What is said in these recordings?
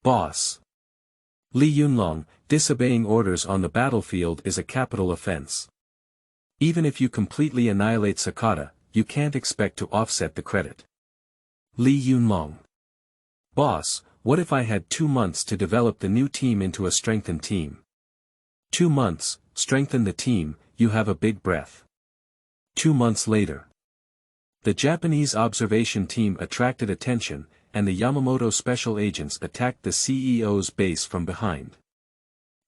Boss. Li Yunlong, disobeying orders on the battlefield is a capital offense. Even if you completely annihilate Sakata, you can't expect to offset the credit. Li Yunlong. Boss, what if I had 2 months to develop the new team into a strengthened team? 2 months, strengthen the team, you have a big breath. 2 months later. The Japanese observation team attracted attention, and the Yamamoto special agents attacked the CEO's base from behind.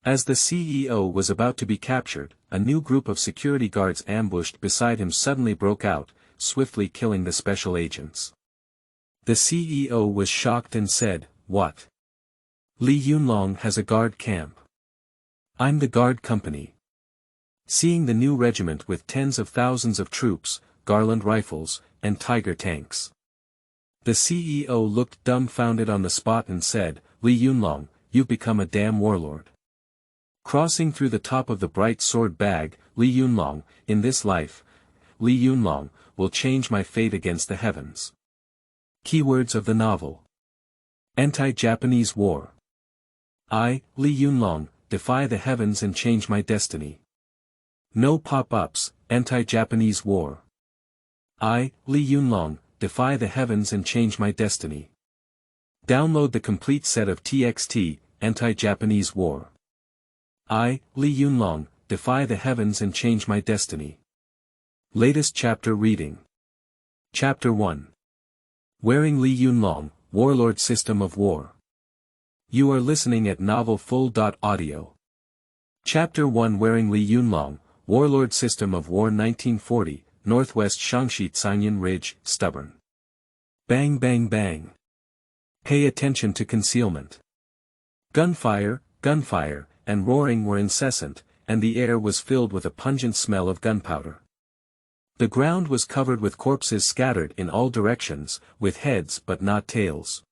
As the CEO was about to be captured, a new group of security guards ambushed beside him suddenly broke out, swiftly killing the special agents. The CEO was shocked and said, "What? Li Yunlong has a guard camp. I'm the guard company." Seeing the new regiment with tens of thousands of troops, Garland rifles, and Tiger tanks. The CEO looked dumbfounded on the spot and said, "Li Yunlong, you've become a damn warlord." Crossing through the top of the bright sword bag, Li Yunlong, in this life, Li Yunlong, will change my fate against the heavens. Keywords of the novel. Anti-Japanese war. I, Li Yunlong, defy the heavens and change my destiny. No pop-ups, anti-Japanese war. I, Li Yunlong, defy the heavens and change my destiny. Download the complete set of TXT, Anti-Japanese War. I, Li Yunlong, defy the heavens and change my destiny. Latest chapter reading. Chapter 1. Wearing Li Yunlong, Warlord System of War. You are listening at novelfull.audio. Chapter 1. Wearing Li Yunlong, Warlord System of War 1940, Northwest Shaanxi Canyon Ridge, stubborn. Bang bang bang. Pay attention to concealment. Gunfire, and roaring were incessant, and the air was filled with a pungent smell of gunpowder. The ground was covered with corpses scattered in all directions, with heads but not tails.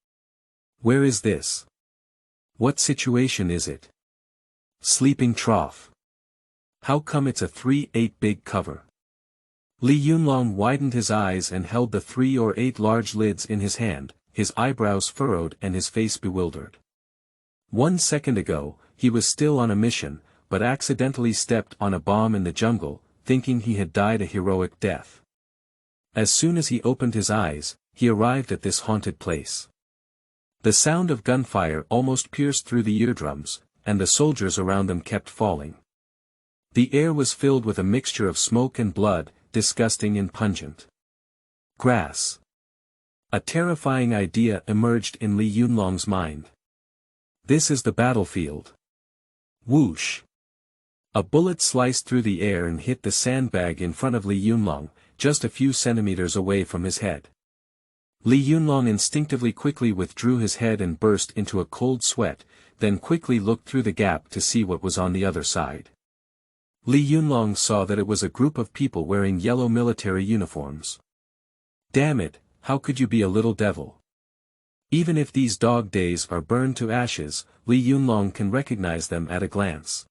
Where is this? What situation is it? Sleeping trough. How come it's a 3/8 big cover? Li Yunlong widened his eyes and held the 3 or 8 large lids in his hand, his eyebrows furrowed and his face bewildered. 1 second ago, he was still on a mission, but accidentally stepped on a bomb in the jungle, thinking he had died a heroic death. As soon as he opened his eyes, he arrived at this haunted place. The sound of gunfire almost pierced through the eardrums, and the soldiers around them kept falling. The air was filled with a mixture of smoke and blood, disgusting and pungent. Grass. A terrifying idea emerged in Li Yunlong's mind. This is the battlefield. Whoosh. A bullet sliced through the air and hit the sandbag in front of Li Yunlong, just a few centimeters away from his head. Li Yunlong instinctively quickly withdrew his head and burst into a cold sweat, then quickly looked through the gap to see what was on the other side. Li Yunlong saw that it was a group of people wearing yellow military uniforms. Damn it, how could you be a little devil? Even if these dog days are burned to ashes, Li Yunlong can recognize them at a glance.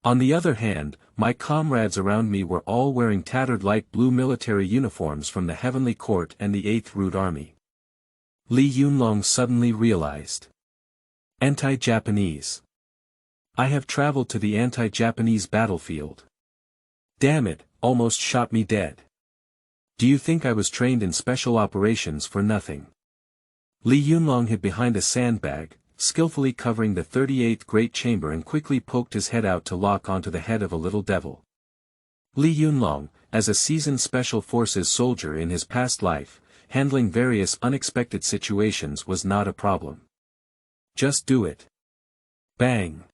On the other hand, my comrades around me were all wearing tattered light blue military uniforms from the Heavenly Court and the 8th Root Army. Li Yunlong suddenly realized. Anti-Japanese. I have traveled to the anti-Japanese battlefield. Damn it, almost shot me dead. Do you think I was trained in special operations for nothing? Li Yunlong hid behind a sandbag, skillfully covering the 38th great chamber, and quickly poked his head out to lock onto the head of a little devil. Li Yunlong, as a seasoned special forces soldier in his past life, handling various unexpected situations was not a problem. Just do it. Bang.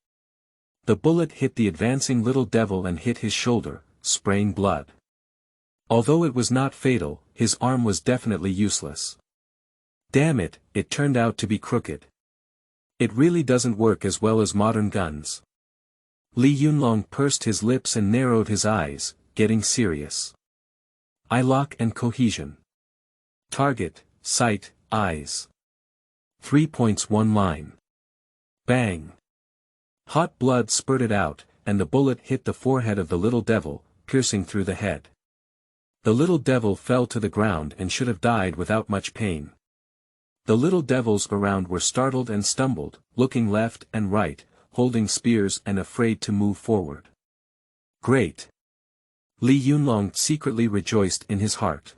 The bullet hit the advancing little devil and hit his shoulder, spraying blood. Although it was not fatal, his arm was definitely useless. Damn it, it turned out to be crooked. It really doesn't work as well as modern guns. Li Yunlong pursed his lips and narrowed his eyes, getting serious. Eye lock and cohesion. Target, sight, eyes. 3 points 1 line. Bang. Hot blood spurted out, and the bullet hit the forehead of the little devil, piercing through the head. The little devil fell to the ground and should have died without much pain. The little devils around were startled and stumbled, looking left and right, holding spears and afraid to move forward. Great! Li Yunlong secretly rejoiced in his heart.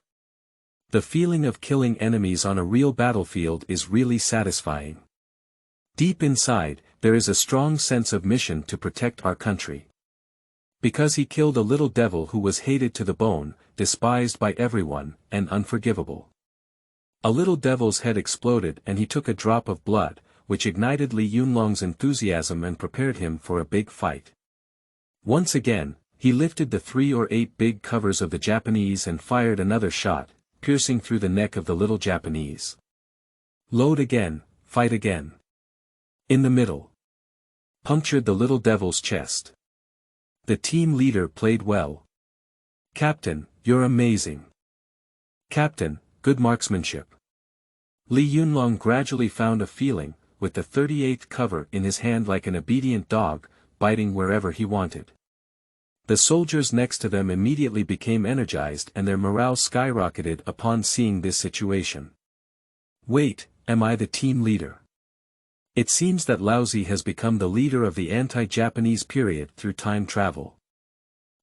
The feeling of killing enemies on a real battlefield is really satisfying. Deep inside, there is a strong sense of mission to protect our country. Because he killed a little devil who was hated to the bone, despised by everyone, and unforgivable. A little devil's head exploded and he took a drop of blood, which ignited Li Yunlong's enthusiasm and prepared him for a big fight. Once again, he lifted the 3 or 8 big covers of the Japanese and fired another shot, piercing through the neck of the little Japanese. Load again, fight again. In the middle. Punctured the little devil's chest. The team leader played well. Captain, you're amazing. Captain, good marksmanship. Li Yunlong gradually found a feeling, with the 38th cover in his hand like an obedient dog, biting wherever he wanted. The soldiers next to them immediately became energized and their morale skyrocketed upon seeing this situation. Wait, am I the team leader? It seems that Laozi has become the leader of the anti-Japanese period through time travel.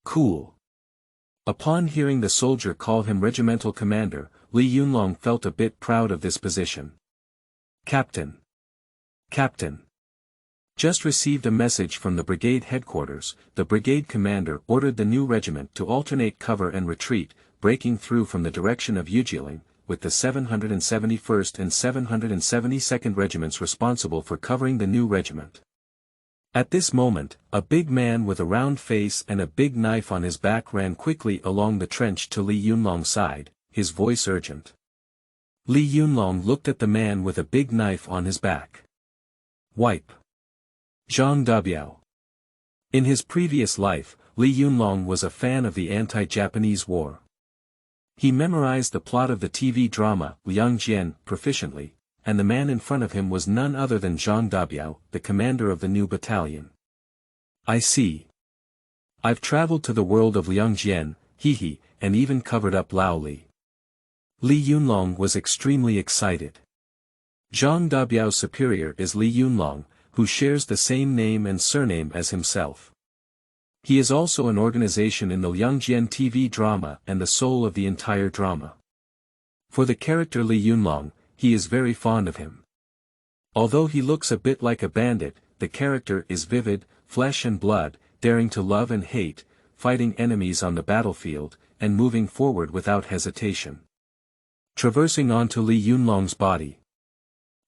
Cool. Upon hearing the soldier call him regimental commander, Li Yunlong felt a bit proud of this position. Captain. Captain. Just received a message from the brigade headquarters. The brigade commander ordered the new regiment to alternate cover and retreat, breaking through from the direction of Yunlong, with the 771st and 772nd regiments responsible for covering the new regiment. At this moment, a big man with a round face and a big knife on his back ran quickly along the trench to Li Yunlong's side, his voice urgent. Li Yunlong looked at the man with a big knife on his back. Wipe. Zhang Dabiao. In his previous life, Li Yunlong was a fan of the anti-Japanese war. He memorized the plot of the TV drama Liangjian proficiently, and the man in front of him was none other than Zhang Dabiao, the commander of the new battalion. I see. I've traveled to the world of Liangjian, he, and even covered up Laoli. Li Yunlong was extremely excited. Zhang Dabiao's superior is Li Yunlong, who shares the same name and surname as himself. He is also an organization in the Liangjian TV drama and the soul of the entire drama. For the character Li Yunlong, he is very fond of him. Although he looks a bit like a bandit, the character is vivid, flesh and blood, daring to love and hate, fighting enemies on the battlefield, and moving forward without hesitation. Traversing onto Li Yunlong's body.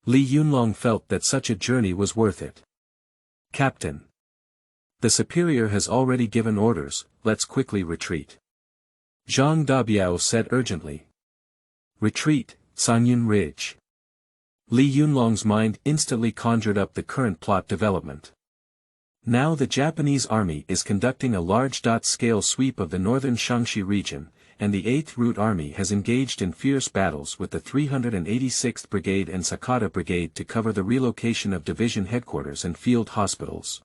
Li Yunlong felt that such a journey was worth it. Captain. The superior has already given orders, let's quickly retreat. Zhang Dabiao said urgently. Retreat, Sanyun Ridge. Li Yunlong's mind instantly conjured up the current plot development. Now the Japanese army is conducting a large-scale sweep of the northern Shaanxi region, and the 8th Route Army has engaged in fierce battles with the 386th Brigade and Sakata Brigade to cover the relocation of division headquarters and field hospitals.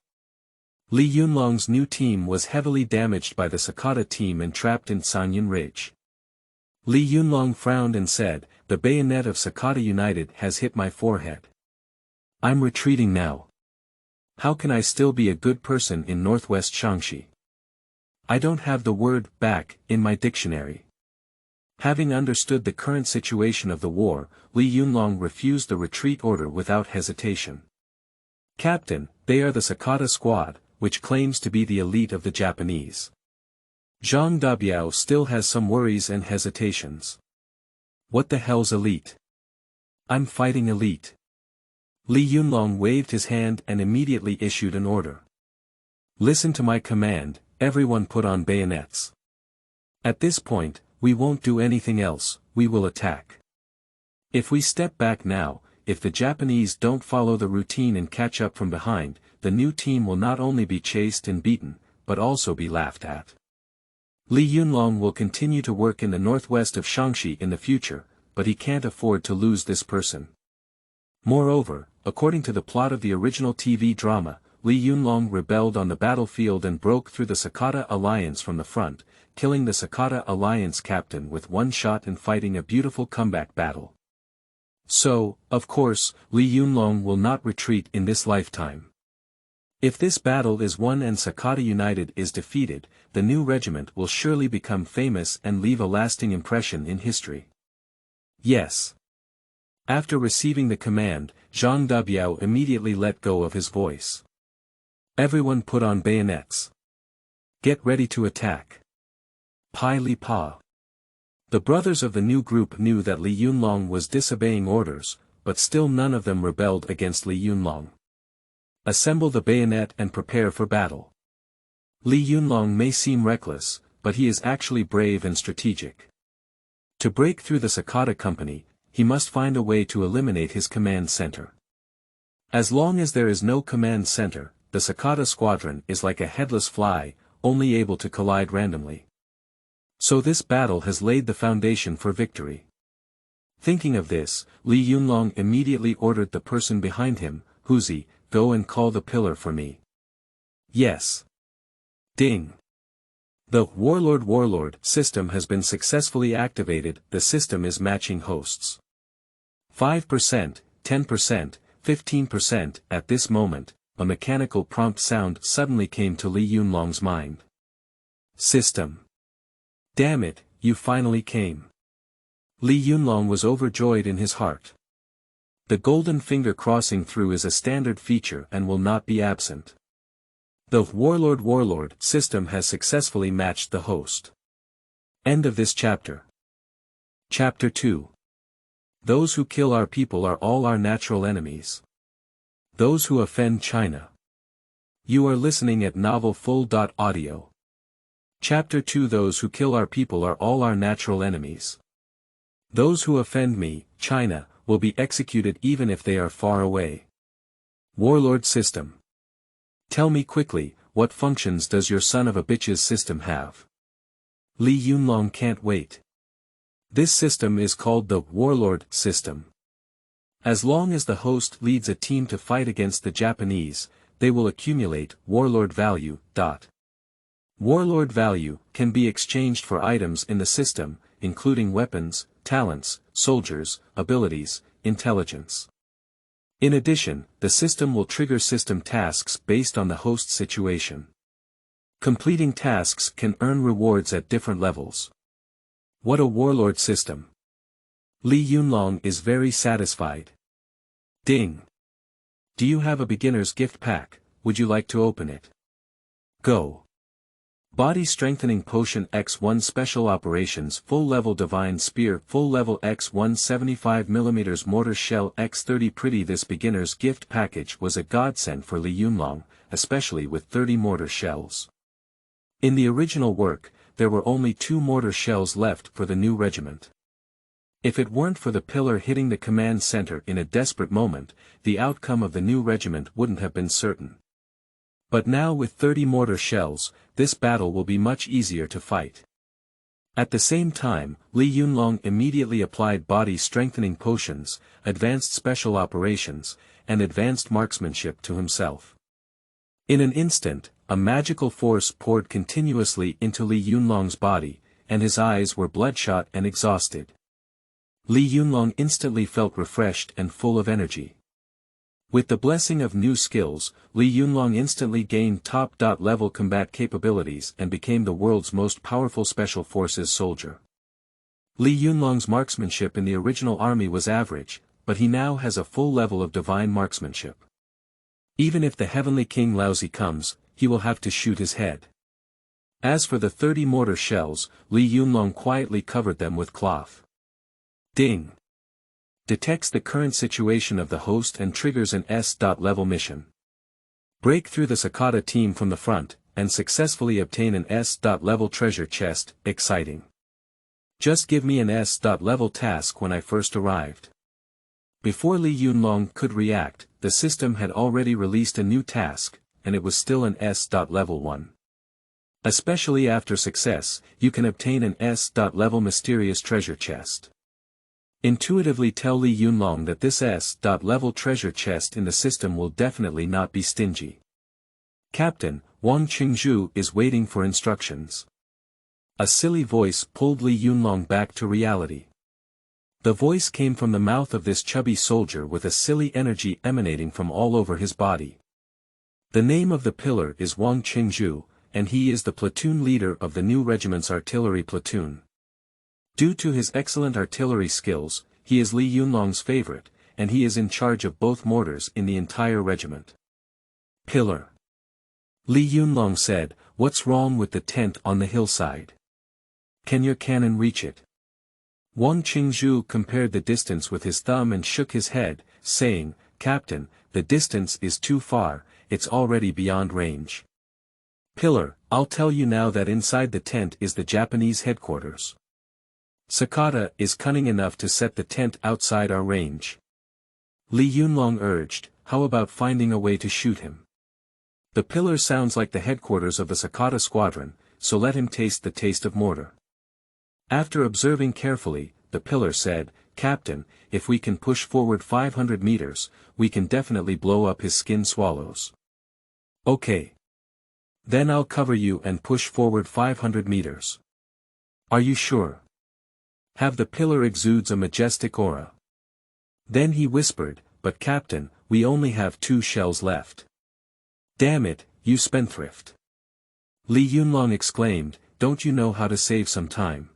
Li Yunlong's new team was heavily damaged by the Sakata team and trapped in Sanyun Ridge. Li Yunlong frowned and said, the bayonet of Sakata United has hit my forehead. I'm retreating now. How can I still be a good person in northwest Shaanxi? I don't have the word back in my dictionary. Having understood the current situation of the war, Li Yunlong refused the retreat order without hesitation. Captain, they are the Sakata squad, which claims to be the elite of the Japanese. Zhang Dabiao still has some worries and hesitations. What the hell's elite? I'm fighting elite. Li Yunlong waved his hand and immediately issued an order. Listen to my command, everyone put on bayonets. At this point, we won't do anything else, we will attack. If we step back now, if the Japanese don't follow the routine and catch up from behind, the new team will not only be chased and beaten, but also be laughed at. Li Yunlong will continue to work in the northwest of Shaanxi in the future, but he can't afford to lose this person. Moreover, according to the plot of the original TV drama, Li Yunlong rebelled on the battlefield and broke through the Sakata alliance from the front, killing the Sakata alliance captain with one shot and fighting a beautiful comeback battle. So, of course, Li Yunlong will not retreat in this lifetime. If this battle is won and Sakata United is defeated, the new regiment will surely become famous and leave a lasting impression in history. Yes. After receiving the command, Zhang Biao immediately let go of his voice. Everyone put on bayonets. Get ready to attack. Pai Li Pa. The brothers of the new group knew that Li Yunlong was disobeying orders, but still none of them rebelled against Li Yunlong. Assemble the bayonet and prepare for battle. Li Yunlong may seem reckless, but he is actually brave and strategic. To break through the Sakata company, he must find a way to eliminate his command center. As long as there is no command center, the Sakata squadron is like a headless fly, only able to collide randomly. So this battle has laid the foundation for victory. Thinking of this, Li Yunlong immediately ordered the person behind him, Huzi, go and call the pillar for me. Yes. Ding. The Warlord system has been successfully activated. The system is matching hosts. 5%, 10%, 15%. At this moment, a mechanical prompt sound suddenly came to Li Yunlong's mind. System. Damn it, you finally came. Li Yunlong was overjoyed in his heart. The golden finger crossing through is a standard feature and will not be absent. The Warlord system has successfully matched the host. End of this chapter. Chapter 2. Those who kill our people are all our natural enemies. Those who offend China. You are listening at novelfull.audio. Chapter 2. Those who kill our people are all our natural enemies. Those who offend me, China, will be executed even if they are far away. Warlord system. Tell me quickly, what functions does your son of a bitch's system have? Li Yunlong can't wait. This system is called the Warlord system. As long as the host leads a team to fight against the Japanese, they will accumulate Warlord value. Warlord value can be exchanged for items in the system, including weapons, talents, soldiers, abilities, intelligence. In addition, the system will trigger system tasks based on the host situation. Completing tasks can earn rewards at different levels. What a Warlord system! Li Yunlong is very satisfied. Ding! Do you have a beginner's gift pack? Would you like to open it? Go! Body Strengthening Potion X1 Special Operations Full Level Divine Spear Full Level X1 75mm Mortar Shell X30 Pretty. This beginner's gift package was a godsend for Li Yunlong, especially with 30 mortar shells. In the original work, there were only 2 mortar shells left for the new regiment. If it weren't for the pillar hitting the command center in a desperate moment, the outcome of the new regiment wouldn't have been certain. But now with 30 mortar shells, this battle will be much easier to fight. At the same time, Li Yunlong immediately applied body strengthening potions, advanced special operations, and advanced marksmanship to himself. In an instant, a magical force poured continuously into Li Yunlong's body, and his eyes were bloodshot and exhausted. Li Yunlong instantly felt refreshed and full of energy. With the blessing of new skills, Li Yunlong instantly gained top-level combat capabilities and became the world's most powerful special forces soldier. Li Yunlong's marksmanship in the original army was average, but he now has a full level of divine marksmanship. Even if the Heavenly King Laozi comes, he will have to shoot his head. As for the 30 mortar shells, Li Yunlong quietly covered them with cloth. Ding! Detects the current situation of the host and triggers an S-level mission. Break through the Sakata team from the front, and successfully obtain an S-level treasure chest. Exciting. Just give me an S-level task when I first arrived. Before Li Yunlong could react, the system had already released a new task, and it was still an S-level one. Especially after success, you can obtain an S-level mysterious treasure chest. Intuitively tell Li Yunlong that this S-level treasure chest in the system will definitely not be stingy. Captain, Wang Qingzhu is waiting for instructions. A silly voice pulled Li Yunlong back to reality. The voice came from the mouth of this chubby soldier with a silly energy emanating from all over his body. The name of the pillar is Wang Qingzhu, and he is the platoon leader of the new regiment's artillery platoon. Due to his excellent artillery skills, he is Li Yunlong's favorite, and he is in charge of both mortars in the entire regiment. Pillar. Li Yunlong said, "What's wrong with the tent on the hillside? Can your cannon reach it?" Wang Qingzhu compared the distance with his thumb and shook his head, saying, "Captain, the distance is too far, it's already beyond range." Pillar, I'll tell you now that inside the tent is the Japanese headquarters. Sakata is cunning enough to set the tent outside our range. Li Yunlong urged, "How about finding a way to shoot him?" The pillar sounds like the headquarters of the Sakata squadron, so let him taste the taste of mortar. After observing carefully, the pillar said, "Captain, if we can push forward 500 meters, we can definitely blow up his skin swallows." "Okay. Then I'll cover you and push forward 500 meters. Are you sure?" "Have the pillar exudes a majestic aura." Then he whispered, "But Captain, we only have 2 shells left." "Damn it, you spendthrift!" Li Yunlong exclaimed, "Don't you know how to save some time?"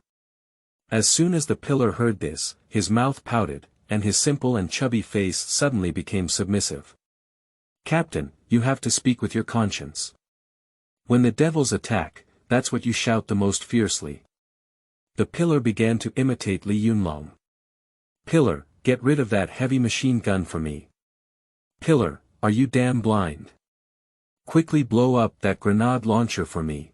As soon as the pillar heard this, his mouth pouted, and his simple and chubby face suddenly became submissive. "Captain, you have to speak with your conscience. When the devils attack, that's what you shout the most fiercely." The pillar began to imitate Li Yunlong. "Pillar, get rid of that heavy machine gun for me. Pillar, are you damn blind? Quickly blow up that grenade launcher for me.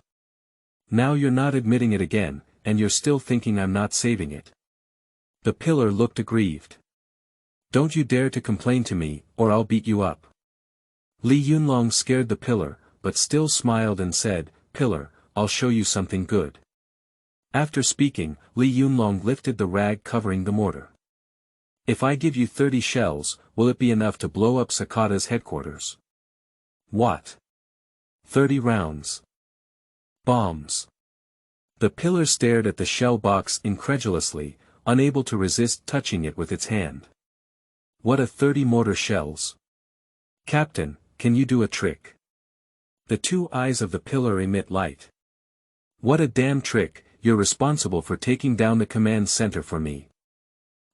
Now you're not admitting it again, and you're still thinking I'm not saving it." The pillar looked aggrieved. "Don't you dare to complain to me, or I'll beat you up." Li Yunlong scared the pillar, but still smiled and said, "Pillar, I'll show you something good." After speaking, Li Yunlong lifted the rag covering the mortar. "If I give you 30 shells, will it be enough to blow up Sakata's headquarters?" "What? 30 rounds? Bombs?" The pillar stared at the shell box incredulously, unable to resist touching it with its hand. "What a 30 mortar shells! Captain, can you do a trick?" The 2 eyes of the pillar emit light. "What a damn trick, you're responsible for taking down the command center for me.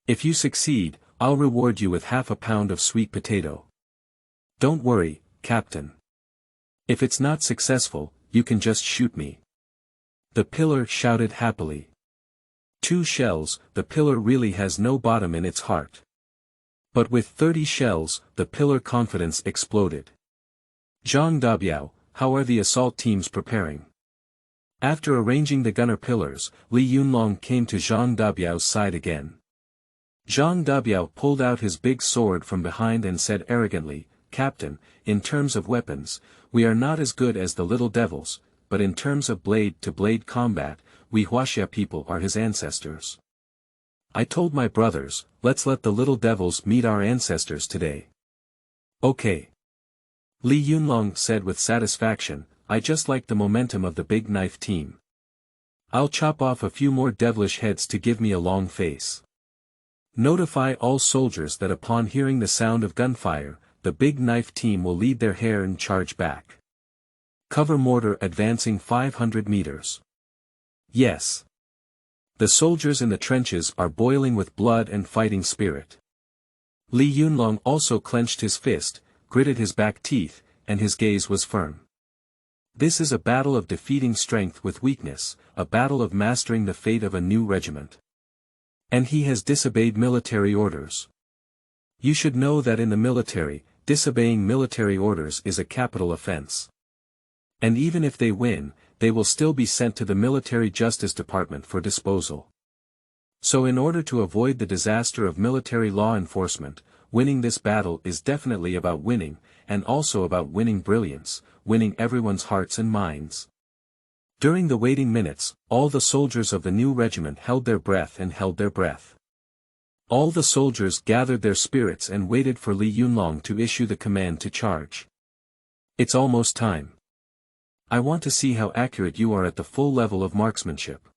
If you succeed, I'll reward you with half a pound of sweet potato. Don't worry, Captain. If it's not successful, you can just shoot me." The pillar shouted happily. 2 shells, the pillar really has no bottom in its heart. But with 30 shells, the pillar confidence exploded. "Zhang Dabiao, how are the assault teams preparing?" After arranging the gunner pillars, Li Yunlong came to Zhang Dabiao's side again. Zhang Dabiao pulled out his big sword from behind and said arrogantly, "Captain, in terms of weapons, we are not as good as the little devils, but in terms of blade-to-blade combat, we Huaxia people are his ancestors. I told my brothers, let's let the little devils meet our ancestors today." "Okay." Li Yunlong said with satisfaction, "I just like the momentum of the big knife team. I'll chop off a few more devilish heads to give me a long face. Notify all soldiers that upon hearing the sound of gunfire, the big knife team will lead their hair and charge back. Cover mortar advancing 500 meters. Yes. The soldiers in the trenches are boiling with blood and fighting spirit." Li Yunlong also clenched his fist, gritted his back teeth, and his gaze was firm. This is a battle of defeating strength with weakness, a battle of mastering the fate of a new regiment. And he has disobeyed military orders. You should know that in the military, disobeying military orders is a capital offense. And even if they win, they will still be sent to the Military Justice Department for disposal. So in order to avoid the disaster of military law enforcement, winning this battle is definitely about winning, and also about winning brilliance, winning everyone's hearts and minds. During the waiting minutes, all the soldiers of the new regiment held their breath and held their breath. All the soldiers gathered their spirits and waited for Li Yunlong to issue the command to charge. "It's almost time. I want to see how accurate you are at the full level of marksmanship.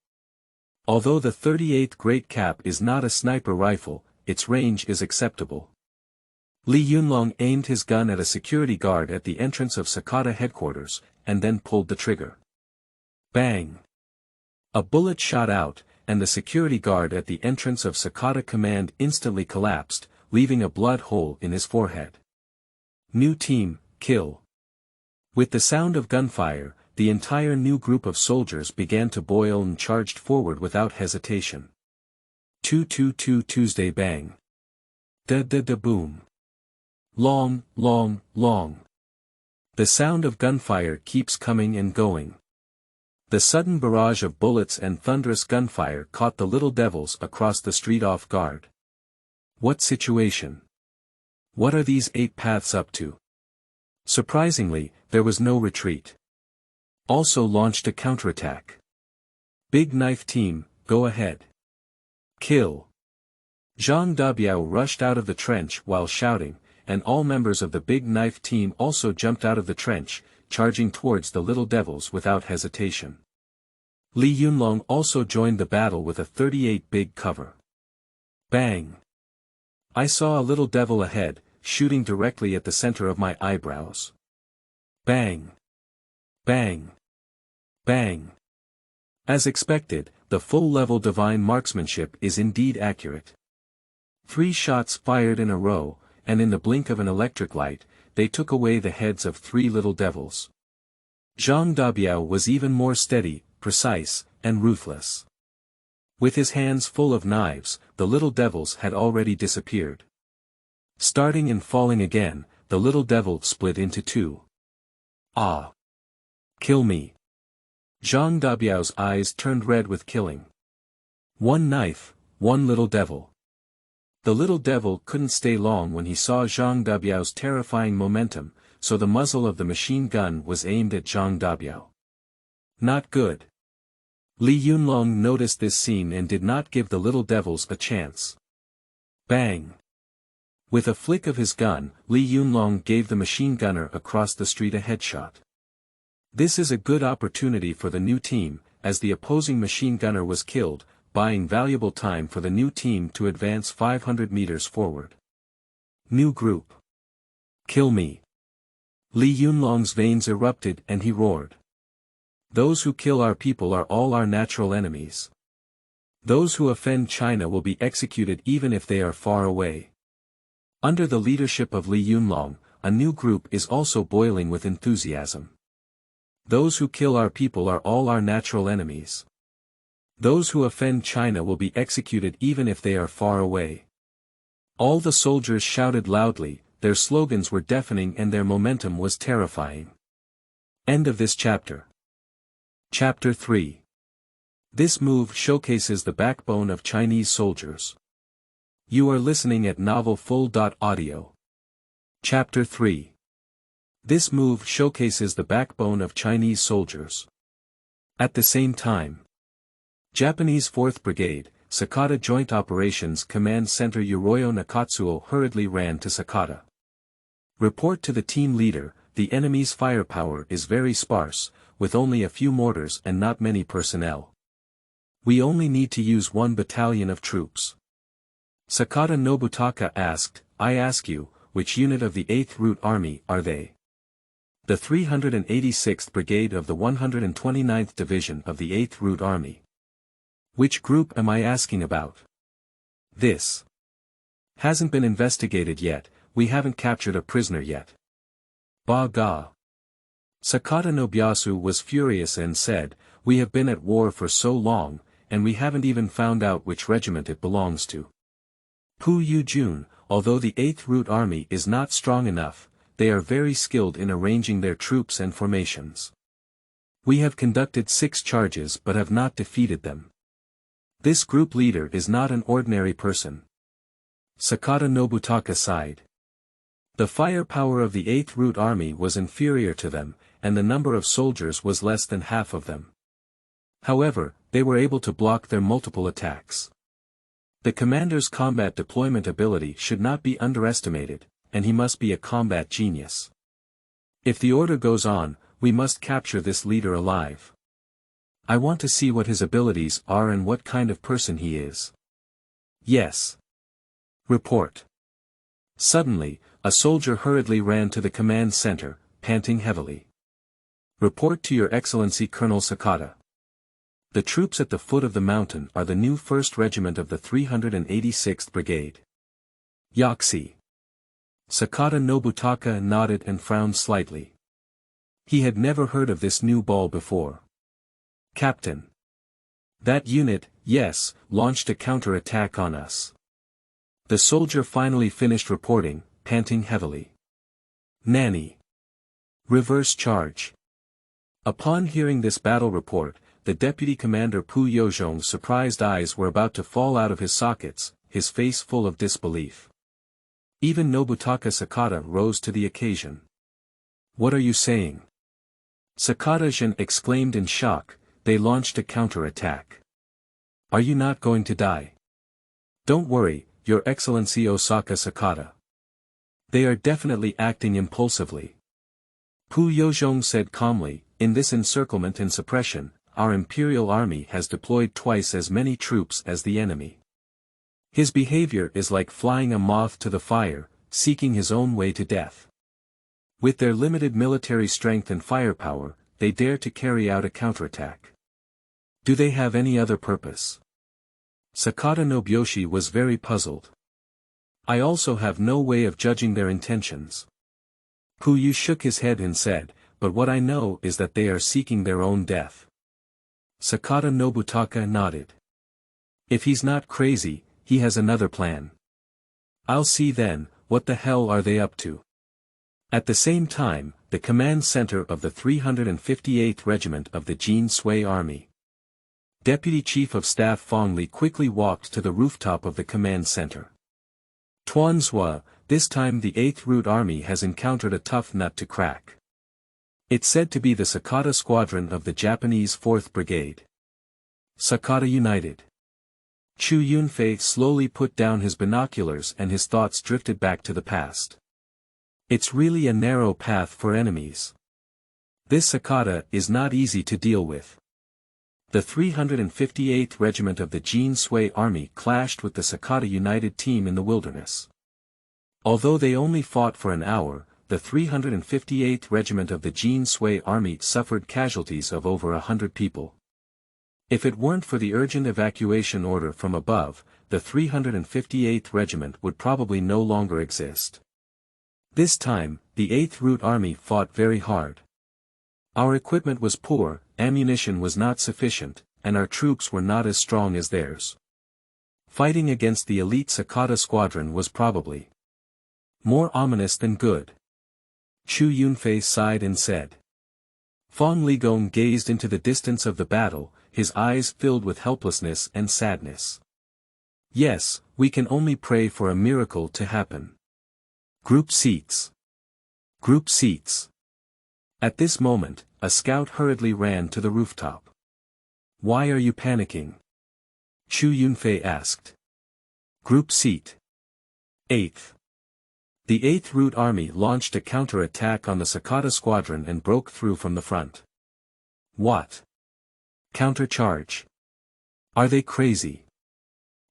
Although the 38th Great Cap is not a sniper rifle, its range is acceptable. Li Yunlong aimed his gun at a security guard at the entrance of Sakata headquarters, and then pulled the trigger. Bang! A bullet shot out, and the security guard at the entrance of Sakata command instantly collapsed, leaving a blood hole in his forehead. New team, kill. With the sound of gunfire, the entire new group of soldiers began to boil and charged forward without hesitation. 222 Tuesday bang. Da-da-da-boom. Long, long, long. The sound of gunfire keeps coming and going. The sudden barrage of bullets and thunderous gunfire caught the little devils across the street off guard. What situation? What are these 8 paths up to? Surprisingly, there was no retreat. Also launched a counterattack. Big Knife Team, go ahead. Kill. Zhang Dabiao rushed out of the trench while shouting, and all members of the Big Knife Team also jumped out of the trench, charging towards the little devils without hesitation. Li Yunlong also joined the battle with a 38 big cover. Bang! I saw a little devil ahead, shooting directly at the center of my eyebrows. Bang! Bang! Bang! As expected, the full-level divine marksmanship is indeed accurate. 3 shots fired in a row, and in the blink of an electric light, they took away the heads of 3 little devils. Zhang Dabiao was even more steady, precise, and ruthless. With his hands full of knives, the little devils had already disappeared. Starting and falling again, the little devil split into 2. Ah! Kill me! Zhang Dabiao's eyes turned red with killing. 1 knife, 1 little devil. The little devil couldn't stay long when he saw Zhang Dabiao's terrifying momentum, so the muzzle of the machine gun was aimed at Zhang Dabiao. Not good. Li Yunlong noticed this scene and did not give the little devils a chance. Bang! With a flick of his gun, Li Yunlong gave the machine gunner across the street a headshot. This is a good opportunity for the new team, as the opposing machine gunner was killed, buying valuable time for the new team to advance 500 meters forward. New group. Kill me. Li Yunlong's veins erupted and he roared. Those who kill our people are all our natural enemies. Those who offend China will be executed even if they are far away. Under the leadership of Li Yunlong, a new group is also boiling with enthusiasm. Those who kill our people are all our natural enemies. Those who offend China will be executed even if they are far away. All the soldiers shouted loudly, their slogans were deafening and their momentum was terrifying. End of this chapter. Chapter 3. This move showcases the backbone of Chinese soldiers. You are listening at novelfull.audio. Chapter 3. This move showcases the backbone of Chinese soldiers. At the same time, Japanese 4th Brigade, Sakata Joint Operations Command Center Yoroyo Nakatsuo hurriedly ran to Sakata. Report to the team leader, the enemy's firepower is very sparse, with only a few mortars and not many personnel. We only need to use 1 battalion of troops. Sakata Nobutaka asked, I ask you, which unit of the 8th Route Army are they? The 386th Brigade of the 129th Division of the 8th Route Army. Which group am I asking about? This hasn't been investigated yet, we haven't captured a prisoner yet. Ba ga. Sakata Nobuyasu was furious and said, we have been at war for so long, and we haven't even found out which regiment it belongs to. Pu Yujun, although the 8th Route Army is not strong enough, they are very skilled in arranging their troops and formations. We have conducted 6 charges but have not defeated them. This group leader is not an ordinary person. Sakata Nobutaka sighed. The firepower of the 8th Route Army was inferior to them, and the number of soldiers was less than half of them. However, they were able to block their multiple attacks. The commander's combat deployment ability should not be underestimated, and he must be a combat genius. If the order goes on, we must capture this leader alive. I want to see what his abilities are and what kind of person he is. Yes. Report. Suddenly, a soldier hurriedly ran to the command center, panting heavily. Report to Your Excellency Colonel Sakata. The troops at the foot of the mountain are the new 1st Regiment of the 386th Brigade. Yaxi. Sakata Nobutaka nodded and frowned slightly. He had never heard of this new ball before. Captain. That unit, yes, launched a counter-attack on us. The soldier finally finished reporting, panting heavily. Nanny. Reverse charge. Upon hearing this battle report, the deputy commander Pu Yozhong's surprised eyes were about to fall out of his sockets, his face full of disbelief. Even Nobutaka Sakata rose to the occasion. What are you saying? Sakata-jin exclaimed in shock. They launched a counter-attack. Are you not going to die? Don't worry, Your Excellency Osaka Sakata. They are definitely acting impulsively. Pu Yozhong said calmly, in this encirclement and suppression, our imperial army has deployed twice as many troops as the enemy. His behavior is like flying a moth to the fire, seeking his own way to death. With their limited military strength and firepower, they dare to carry out a counterattack. Do they have any other purpose? Sakata Nobuyoshi was very puzzled. I also have no way of judging their intentions. Puyu shook his head and said, but what I know is that they are seeking their own death. Sakata Nobutaka nodded. If he's not crazy, he has another plan. I'll see then, what the hell are they up to? At the same time, the command center of the 358th Regiment of the Jin Sui Army. Deputy Chief of Staff Fong Li quickly walked to the rooftop of the command center. Tuanzhua, this time the 8th Root Army has encountered a tough nut to crack. It's said to be the Sakata Squadron of the Japanese 4th Brigade. Sakata United. Chu Yunfei slowly put down his binoculars and his thoughts drifted back to the past. It's really a narrow path for enemies. This Sakata is not easy to deal with. The 358th Regiment of the Jin Sui Army clashed with the Sakata United team in the wilderness. Although they only fought for an hour, the 358th Regiment of the Jin Sui Army suffered casualties of over 100 people. If it weren't for the urgent evacuation order from above, the 358th Regiment would probably no longer exist. This time, the 8th Root Army fought very hard. Our equipment was poor, ammunition was not sufficient, and our troops were not as strong as theirs. Fighting against the elite Sakata squadron was probably more ominous than good. Chu Yunfei sighed and said. Fong Ligong gazed into the distance of the battle, his eyes filled with helplessness and sadness. Yes, we can only pray for a miracle to happen. Group seats. Group seats. At this moment, a scout hurriedly ran to the rooftop. Why are you panicking? Chu Yunfei asked. Group seat. 8th. The 8th Root Army launched a counter-attack on the Sakata squadron and broke through from the front. What? Counter-charge. Are they crazy?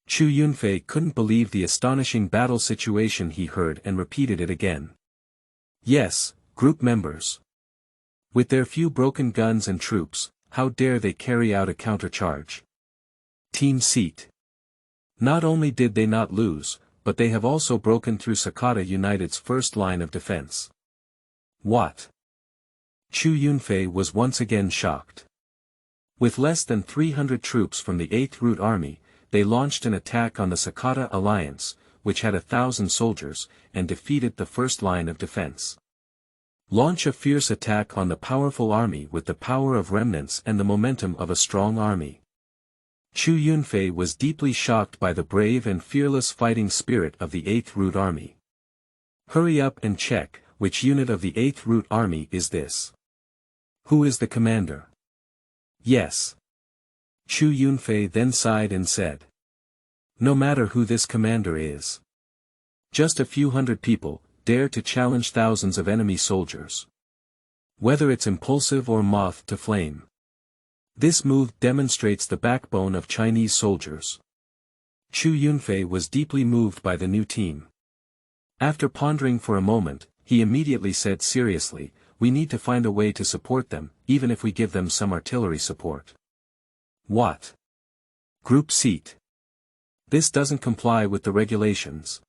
Chu Yunfei couldn't believe the astonishing battle situation he heard and repeated it again. Yes, group members. With their few broken guns and troops, how dare they carry out a countercharge? Team seat. Not only did they not lose, but they have also broken through Sakata United's first line of defense. What? Chu Yunfei was once again shocked. With less than 300 troops from the 8th Root Army, they launched an attack on the Sakata Alliance, which had 1,000 soldiers, and defeated the first line of defense. Launch a fierce attack on the powerful army with the power of remnants and the momentum of a strong army. Chu Yunfei was deeply shocked by the brave and fearless fighting spirit of the 8th Root Army. Hurry up and check, which unit of the 8th Root Army is this? Who is the commander? Yes. Chu Yunfei then sighed and said. No matter who this commander is. Just a few hundred people, dare to challenge thousands of enemy soldiers. Whether it's impulsive or moth to flame. This move demonstrates the backbone of Chinese soldiers. Chu Yunfei was deeply moved by the new team. After pondering for a moment, he immediately said seriously, "We need to find a way to support them, even if we give them some artillery support." What? Group seat. This doesn't comply with the regulations.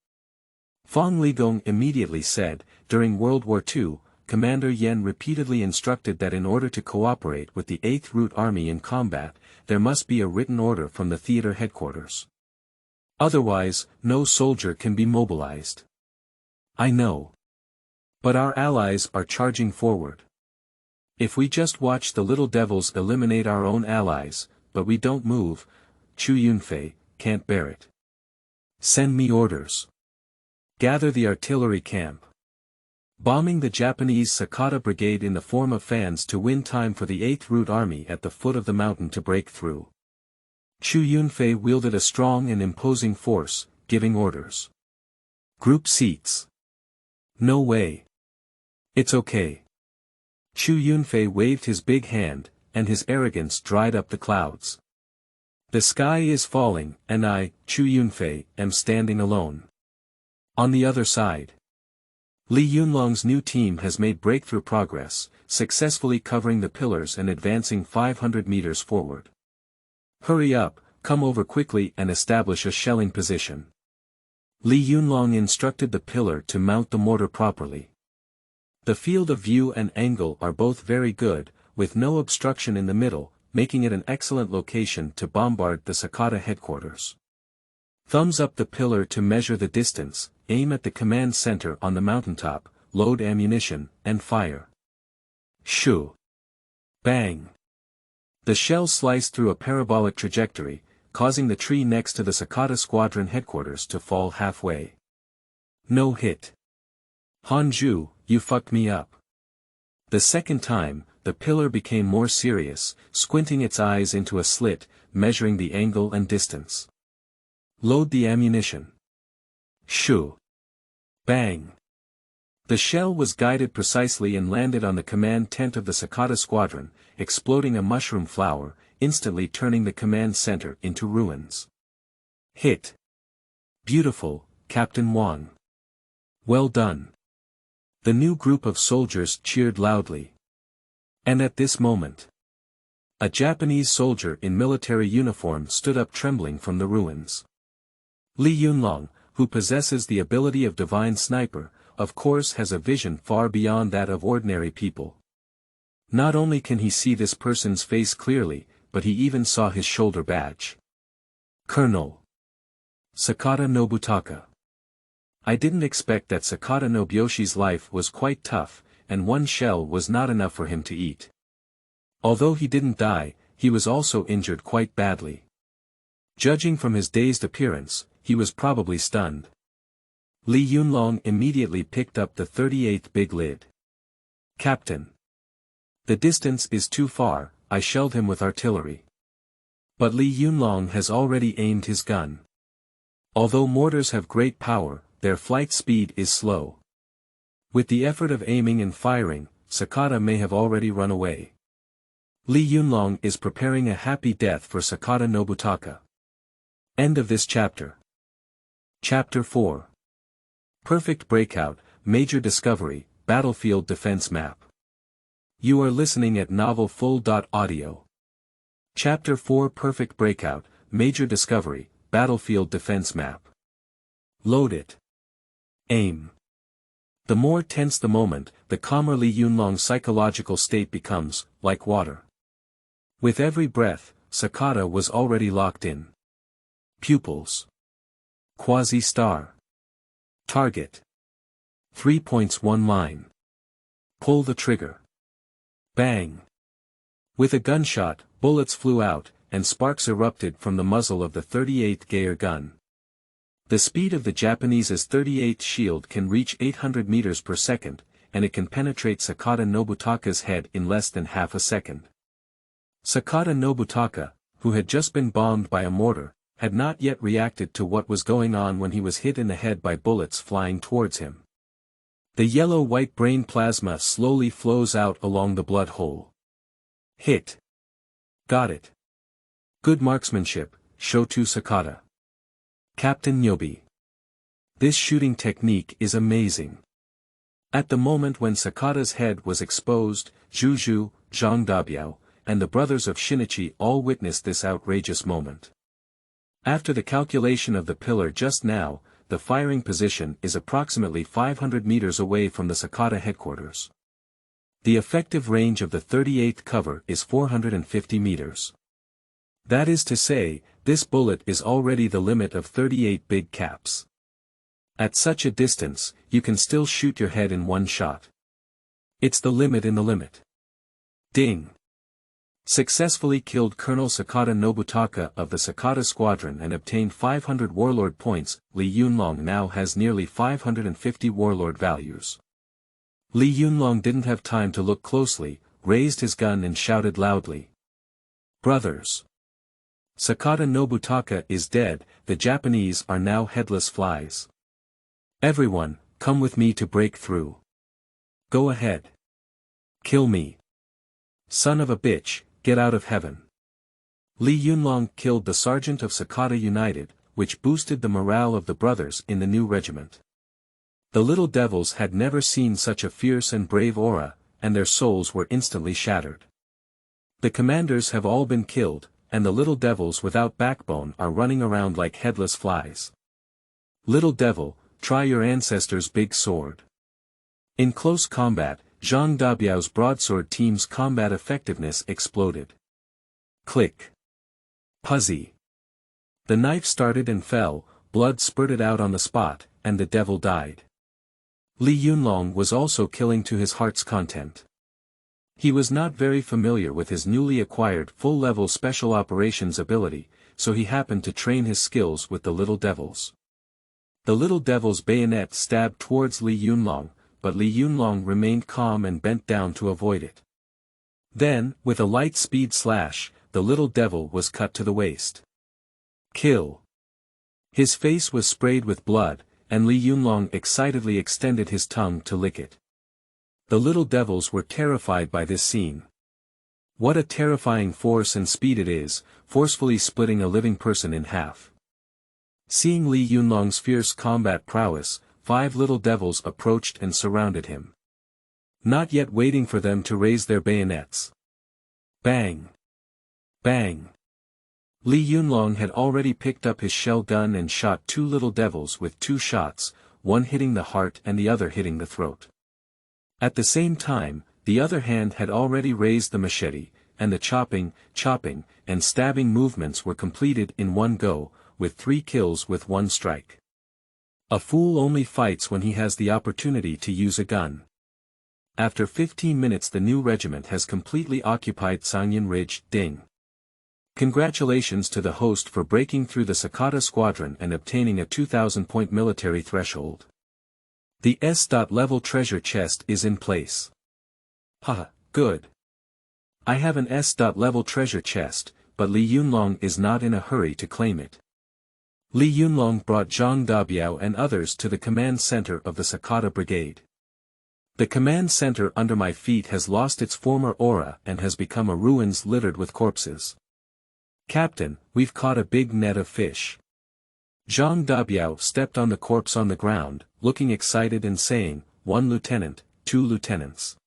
Fang Ligong immediately said, during World War II, Commander Yen repeatedly instructed that in order to cooperate with the 8th Route Army in combat, there must be a written order from the theater headquarters. Otherwise, no soldier can be mobilized. I know. But our allies are charging forward. If we just watch the little devils eliminate our own allies, but we don't move, Chu Yunfei can't bear it. Send me orders. Gather the artillery camp. Bombing the Japanese Sakata brigade in the form of fans to win time for the 8th Route Army at the foot of the mountain to break through. Chu Yunfei wielded a strong and imposing force, giving orders. Group seats. No way. It's okay. Chu Yunfei waved his big hand, and his arrogance dried up the clouds. The sky is falling, and I, Chu Yunfei, am standing alone. On the other side. Li Yunlong's new team has made breakthrough progress, successfully covering the pillars and advancing 500 meters forward. Hurry up, come over quickly and establish a shelling position. Li Yunlong instructed the pillar to mount the mortar properly. The field of view and angle are both very good, with no obstruction in the middle, making it an excellent location to bombard the Sakata headquarters. Thumbs up the pillar to measure the distance, aim at the command center on the mountaintop, load ammunition, and fire. Shoo! Bang! The shell sliced through a parabolic trajectory, causing the tree next to the Sakata squadron headquarters to fall halfway. No hit. Hanju, you fucked me up. The second time, the pillar became more serious, squinting its eyes into a slit, measuring the angle and distance. Load the ammunition. Shoo! Bang! The shell was guided precisely and landed on the command tent of the Sakata squadron, exploding a mushroom flower, instantly turning the command center into ruins. Hit! Beautiful, Captain Wang. Well done. The new group of soldiers cheered loudly. And at this moment, a Japanese soldier in military uniform stood up trembling from the ruins. Li Yunlong, who possesses the ability of divine sniper, of course has a vision far beyond that of ordinary people. Not only can he see this person's face clearly, but he even saw his shoulder badge. Colonel Sakata Nobutaka. I didn't expect that Sakata Nobuyoshi's life was quite tough, and one shell was not enough for him to eat. Although he didn't die, he was also injured quite badly. Judging from his dazed appearance, he was probably stunned. Li Yunlong immediately picked up the 38th big lid. Captain. The distance is too far, I shelled him with artillery. But Li Yunlong has already aimed his gun. Although mortars have great power, their flight speed is slow. With the effort of aiming and firing, Sakata may have already run away. Li Yunlong is preparing a happy death for Sakata Nobutaka. End of this chapter. Chapter 4. Perfect Breakout, Major Discovery, Battlefield Defense Map. You are listening at novelfull.audio. Chapter 4 Perfect Breakout, Major Discovery, Battlefield Defense Map. Load it. Aim. The more tense the moment, the calmer Li Yunlong's psychological state becomes, like water. With every breath, Sakata was already locked in. Pupils. Quasi-star. Target. 3 points 1 line. Pull the trigger. Bang. With a gunshot, bullets flew out, and sparks erupted from the muzzle of the 38th Geiger gun. The speed of the Japanese's 38th shield can reach 800 meters per second, and it can penetrate Sakata Nobutaka's head in less than half a second. Sakata Nobutaka, who had just been bombed by a mortar, had not yet reacted to what was going on when he was hit in the head by bullets flying towards him. The yellow-white brain plasma slowly flows out along the blood hole. Hit. Got it. Good marksmanship, Shoto Sakata. Captain Nyobi. This shooting technique is amazing. At the moment when Sakata's head was exposed, Juju, Zhang Dabiao, and the brothers of Shinichi all witnessed this outrageous moment. After the calculation of the pillar just now, the firing position is approximately 500 meters away from the Sakata headquarters. The effective range of the 38th cover is 450 meters. That is to say, this bullet is already the limit of 38 big caps. At such a distance, you can still shoot your head in one shot. It's the limit in the limit. Ding! Successfully killed Colonel Sakata Nobutaka of the Sakata Squadron and obtained 500 Warlord points. Li Yunlong now has nearly 550 Warlord values. Li Yunlong didn't have time to look closely, raised his gun and shouted loudly. Brothers! Sakata Nobutaka is dead, the Japanese are now headless flies. Everyone, come with me to break through. Go ahead. Kill me. Son of a bitch, get out of heaven. Li Yunlong killed the sergeant of Sakata United, which boosted the morale of the brothers in the new regiment. The little devils had never seen such a fierce and brave aura, and their souls were instantly shattered. The commanders have all been killed, and the little devils without backbone are running around like headless flies. Little devil, try your ancestors' big sword. In close combat, Zhang Dabiao's broadsword team's combat effectiveness exploded. Click. Puzzy. The knife started and fell, blood spurted out on the spot, and the devil died. Li Yunlong was also killing to his heart's content. He was not very familiar with his newly acquired full-level special operations ability, so he happened to train his skills with the little devils. The little devil's bayonet stabbed towards Li Yunlong, but Li Yunlong remained calm and bent down to avoid it. Then, with a light speed slash, the little devil was cut to the waist. Kill. His face was sprayed with blood, and Li Yunlong excitedly extended his tongue to lick it. The little devils were terrified by this scene. What a terrifying force and speed it is, forcefully splitting a living person in half. Seeing Li Yunlong's fierce combat prowess, 5 little devils approached and surrounded him. Not yet waiting for them to raise their bayonets. Bang! Bang! Li Yunlong had already picked up his shell gun and shot 2 little devils with 2 shots, one hitting the heart and the other hitting the throat. At the same time, the other hand had already raised the machete, and the chopping, and stabbing movements were completed in one go, with 3 kills with 1 strike. A fool only fights when he has the opportunity to use a gun. After 15 minutes the new regiment has completely occupied Sanyan Ridge. Ding. Congratulations to the host for breaking through the Sakata squadron and obtaining a 2,000-point military threshold. The S.level treasure chest is in place. Haha, good. I have an S.level treasure chest, but Li Yunlong is not in a hurry to claim it. Li Yunlong brought Zhang Dabiao and others to the command center of the Sakata brigade. The command center under my feet has lost its former aura and has become a ruins littered with corpses. Captain, we've caught a big net of fish. Zhang Dabiao stepped on the corpse on the ground, looking excited and saying, 1 lieutenant, 2 lieutenants.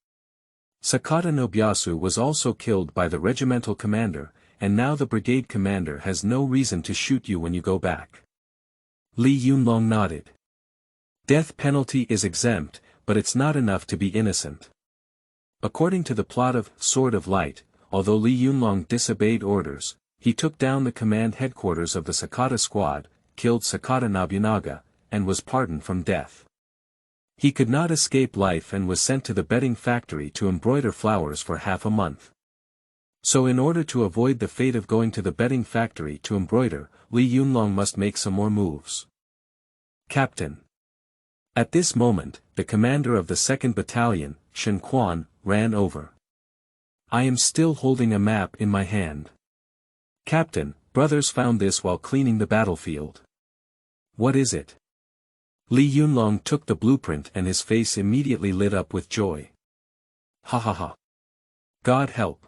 Sakata Nobuyasu was also killed by the regimental commander, and now the brigade commander has no reason to shoot you when you go back. Li Yunlong nodded. Death penalty is exempt, but it's not enough to be innocent. According to the plot of Sword of Light, although Li Yunlong disobeyed orders, he took down the command headquarters of the Sakata squad, killed Sakata Nobunaga, and was pardoned from death. He could not escape life and was sent to the bedding factory to embroider flowers for half a month. So in order to avoid the fate of going to the bedding factory to embroider, Li Yunlong must make some more moves. Captain. At this moment, the commander of the 2nd Battalion, Shen Quan, ran over. I am still holding a map in my hand. Captain, brothers found this while cleaning the battlefield. What is it? Li Yunlong took the blueprint and his face immediately lit up with joy. Ha ha ha. God help.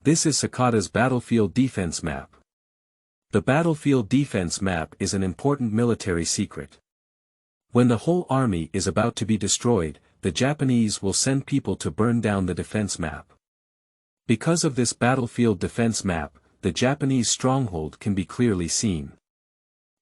This is Sakata's battlefield defense map. The battlefield defense map is an important military secret. When the whole army is about to be destroyed, the Japanese will send people to burn down the defense map. Because of this battlefield defense map, the Japanese stronghold can be clearly seen.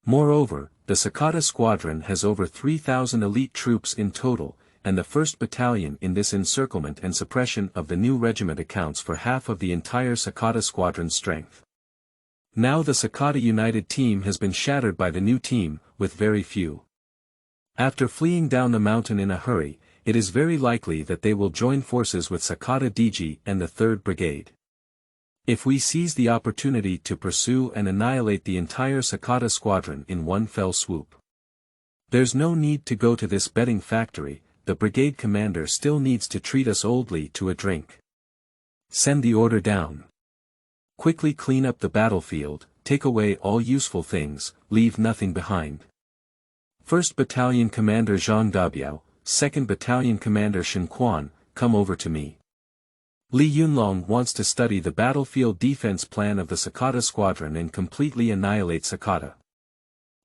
Moreover, the Sakata squadron has over 3,000 elite troops in total, and the 1st Battalion in this encirclement and suppression of the new regiment accounts for half of the entire Sakata squadron's strength. Now the Sakata United team has been shattered by the new team, with very few. After fleeing down the mountain in a hurry, it is very likely that they will join forces with Sakata DG and the 3rd Brigade. If we seize the opportunity to pursue and annihilate the entire Sakata squadron in one fell swoop. There's no need to go to this betting factory, the brigade commander still needs to treat us oldly to a drink. Send the order down. Quickly clean up the battlefield, take away all useful things, leave nothing behind. 1st Battalion Commander Zhang Dabiao, 2nd Battalion Commander Shen Quan, come over to me. Li Yunlong wants to study the battlefield defense plan of the Sakata squadron and completely annihilate Sakata.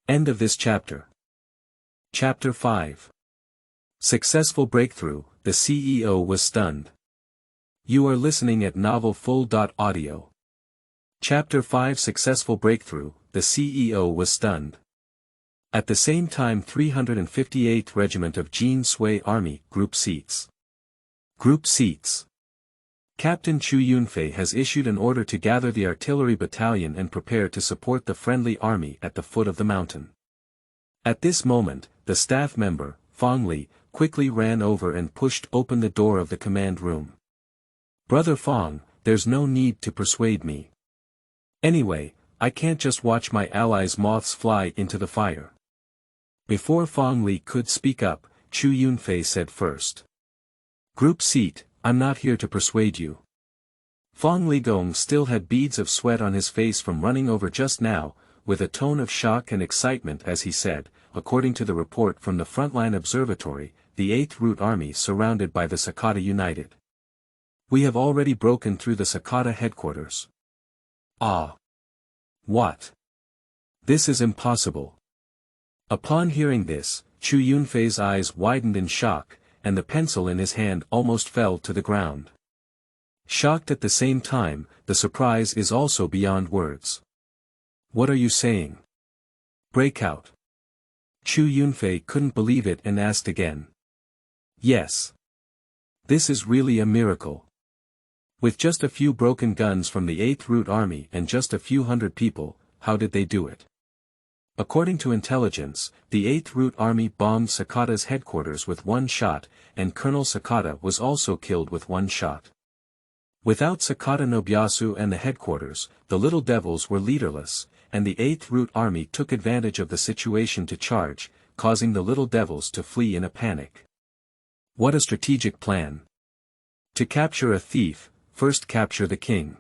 End of this chapter. Chapter 5. Successful breakthrough, the CEO was stunned. You are listening at novelfull.audio. Chapter 5 Successful breakthrough, the CEO was stunned. At the same time 358th Regiment of Jin Sui Army, Group Seats. Group Seats. Captain Chu Yunfei has issued an order to gather the artillery battalion and prepare to support the friendly army at the foot of the mountain. At this moment, the staff member, Fong Li, quickly ran over and pushed open the door of the command room. Brother Fong, there's no need to persuade me. Anyway, I can't just watch my allies' moths fly into the fire. Before Fong Li could speak up, Chu Yunfei said first. Group seat, I'm not here to persuade you. Fong Ligong still had beads of sweat on his face from running over just now, with a tone of shock and excitement as he said, according to the report from the frontline observatory, the 8th Route Army surrounded by the Sakata United. We have already broken through the Sakata headquarters. Ah! What? This is impossible. Upon hearing this, Chu Yunfei's eyes widened in shock, and the pencil in his hand almost fell to the ground. Shocked at the same time, the surprise is also beyond words. What are you saying? Breakout. Chu Yunfei couldn't believe it and asked again. Yes. This is really a miracle. With just a few broken guns from the 8th Route Army and just a few hundred people, how did they do it? According to intelligence, the 8th Route Army bombed Sakata's headquarters with one shot, and Colonel Sakata was also killed with one shot. Without Sakata Nobuyasu and the headquarters, the Little Devils were leaderless, and the 8th Route Army took advantage of the situation to charge, causing the Little Devils to flee in a panic. What a strategic plan! To capture a thief, first capture the king.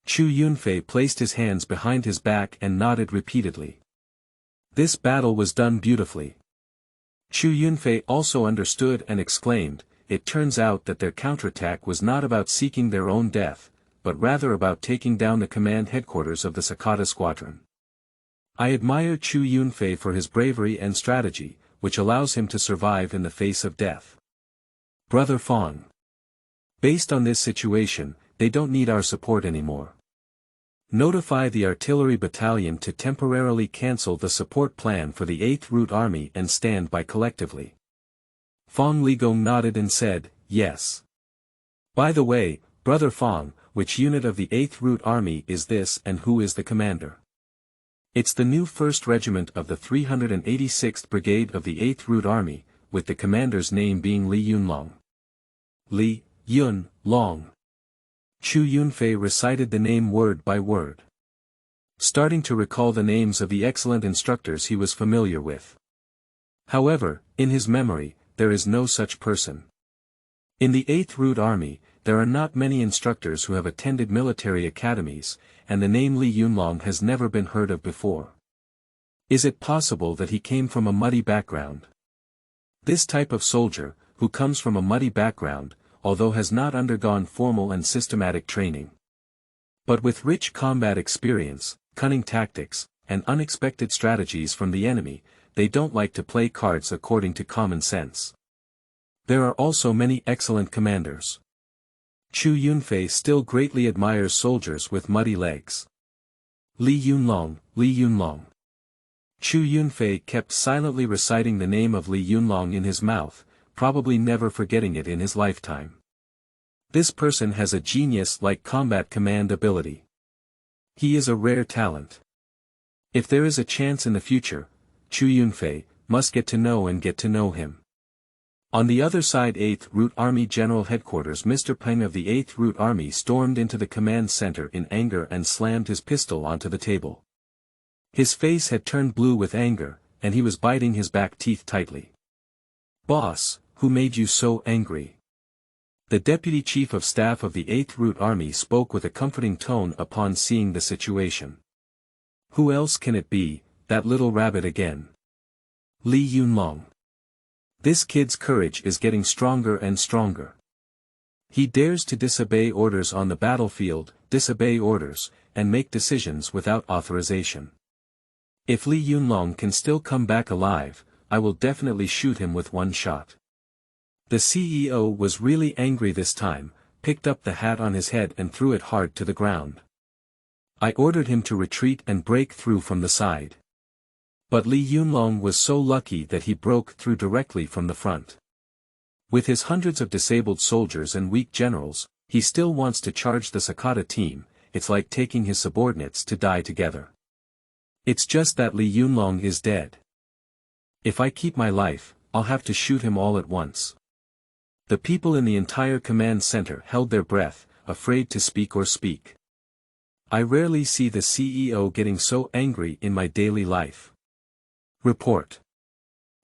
Chu Yunfei placed his hands behind his back and nodded repeatedly. This battle was done beautifully. Chu Yunfei also understood and exclaimed, it turns out that their counterattack was not about seeking their own death, but rather about taking down the command headquarters of the Sakata squadron. I admire Chu Yunfei for his bravery and strategy, which allows him to survive in the face of death. Brother Fong. Based on this situation, they don't need our support anymore. Notify the artillery battalion to temporarily cancel the support plan for the 8th Route Army and stand by collectively. Fong Ligong nodded and said, yes. By the way, Brother Fong, which unit of the 8th Route Army is this and who is the commander? It's the new 1st Regiment of the 386th Brigade of the 8th Route Army, with the commander's name being Li Yunlong. Li Yunlong. Chu Yunfei recited the name word by word, starting to recall the names of the excellent instructors he was familiar with. However, in his memory, there is no such person. In the 8th Route Army, there are not many instructors who have attended military academies, and the name Li Yunlong has never been heard of before. Is it possible that he came from a muddy background? This type of soldier, who comes from a muddy background, although has not undergone formal and systematic training, But with rich combat experience, cunning tactics, and unexpected strategies from the enemy, they don't like to play cards according to common sense. There are also many excellent commanders. Chu Yunfei still greatly admires soldiers with muddy legs. Li Yunlong, Li Yunlong. Chu Yunfei kept silently reciting the name of Li Yunlong in his mouth, probably never forgetting it in his lifetime. This person has a genius-like combat command ability. He is a rare talent. If there is a chance in the future, Chu Yunfei must get to know him. On the other side, 8th Route Army General Headquarters. Mr. Peng of the 8th Route Army stormed into the command center in anger and slammed his pistol onto the table. His face had turned blue with anger, and he was biting his back teeth tightly. "Boss, who made you so angry?" The Deputy Chief of Staff of the 8th Route Army spoke with a comforting tone upon seeing the situation. "Who else can it be, that little rabbit again? Li Yunlong. This kid's courage is getting stronger and stronger. He dares to disobey orders on the battlefield, disobey orders, and make decisions without authorization. If Li Yunlong can still come back alive, I will definitely shoot him with one shot." The CEO was really angry this time, picked up the hat on his head and threw it hard to the ground. "I ordered him to retreat and break through from the side. But Li Yunlong was so lucky that he broke through directly from the front. With his hundreds of disabled soldiers and weak generals, he still wants to charge the Sakata team. It's like taking his subordinates to die together. It's just that Li Yunlong is dead. If I keep my life, I'll have to shoot him all at once." The people in the entire command center held their breath, afraid to speak or speak. I rarely see the CEO getting so angry in my daily life. Report.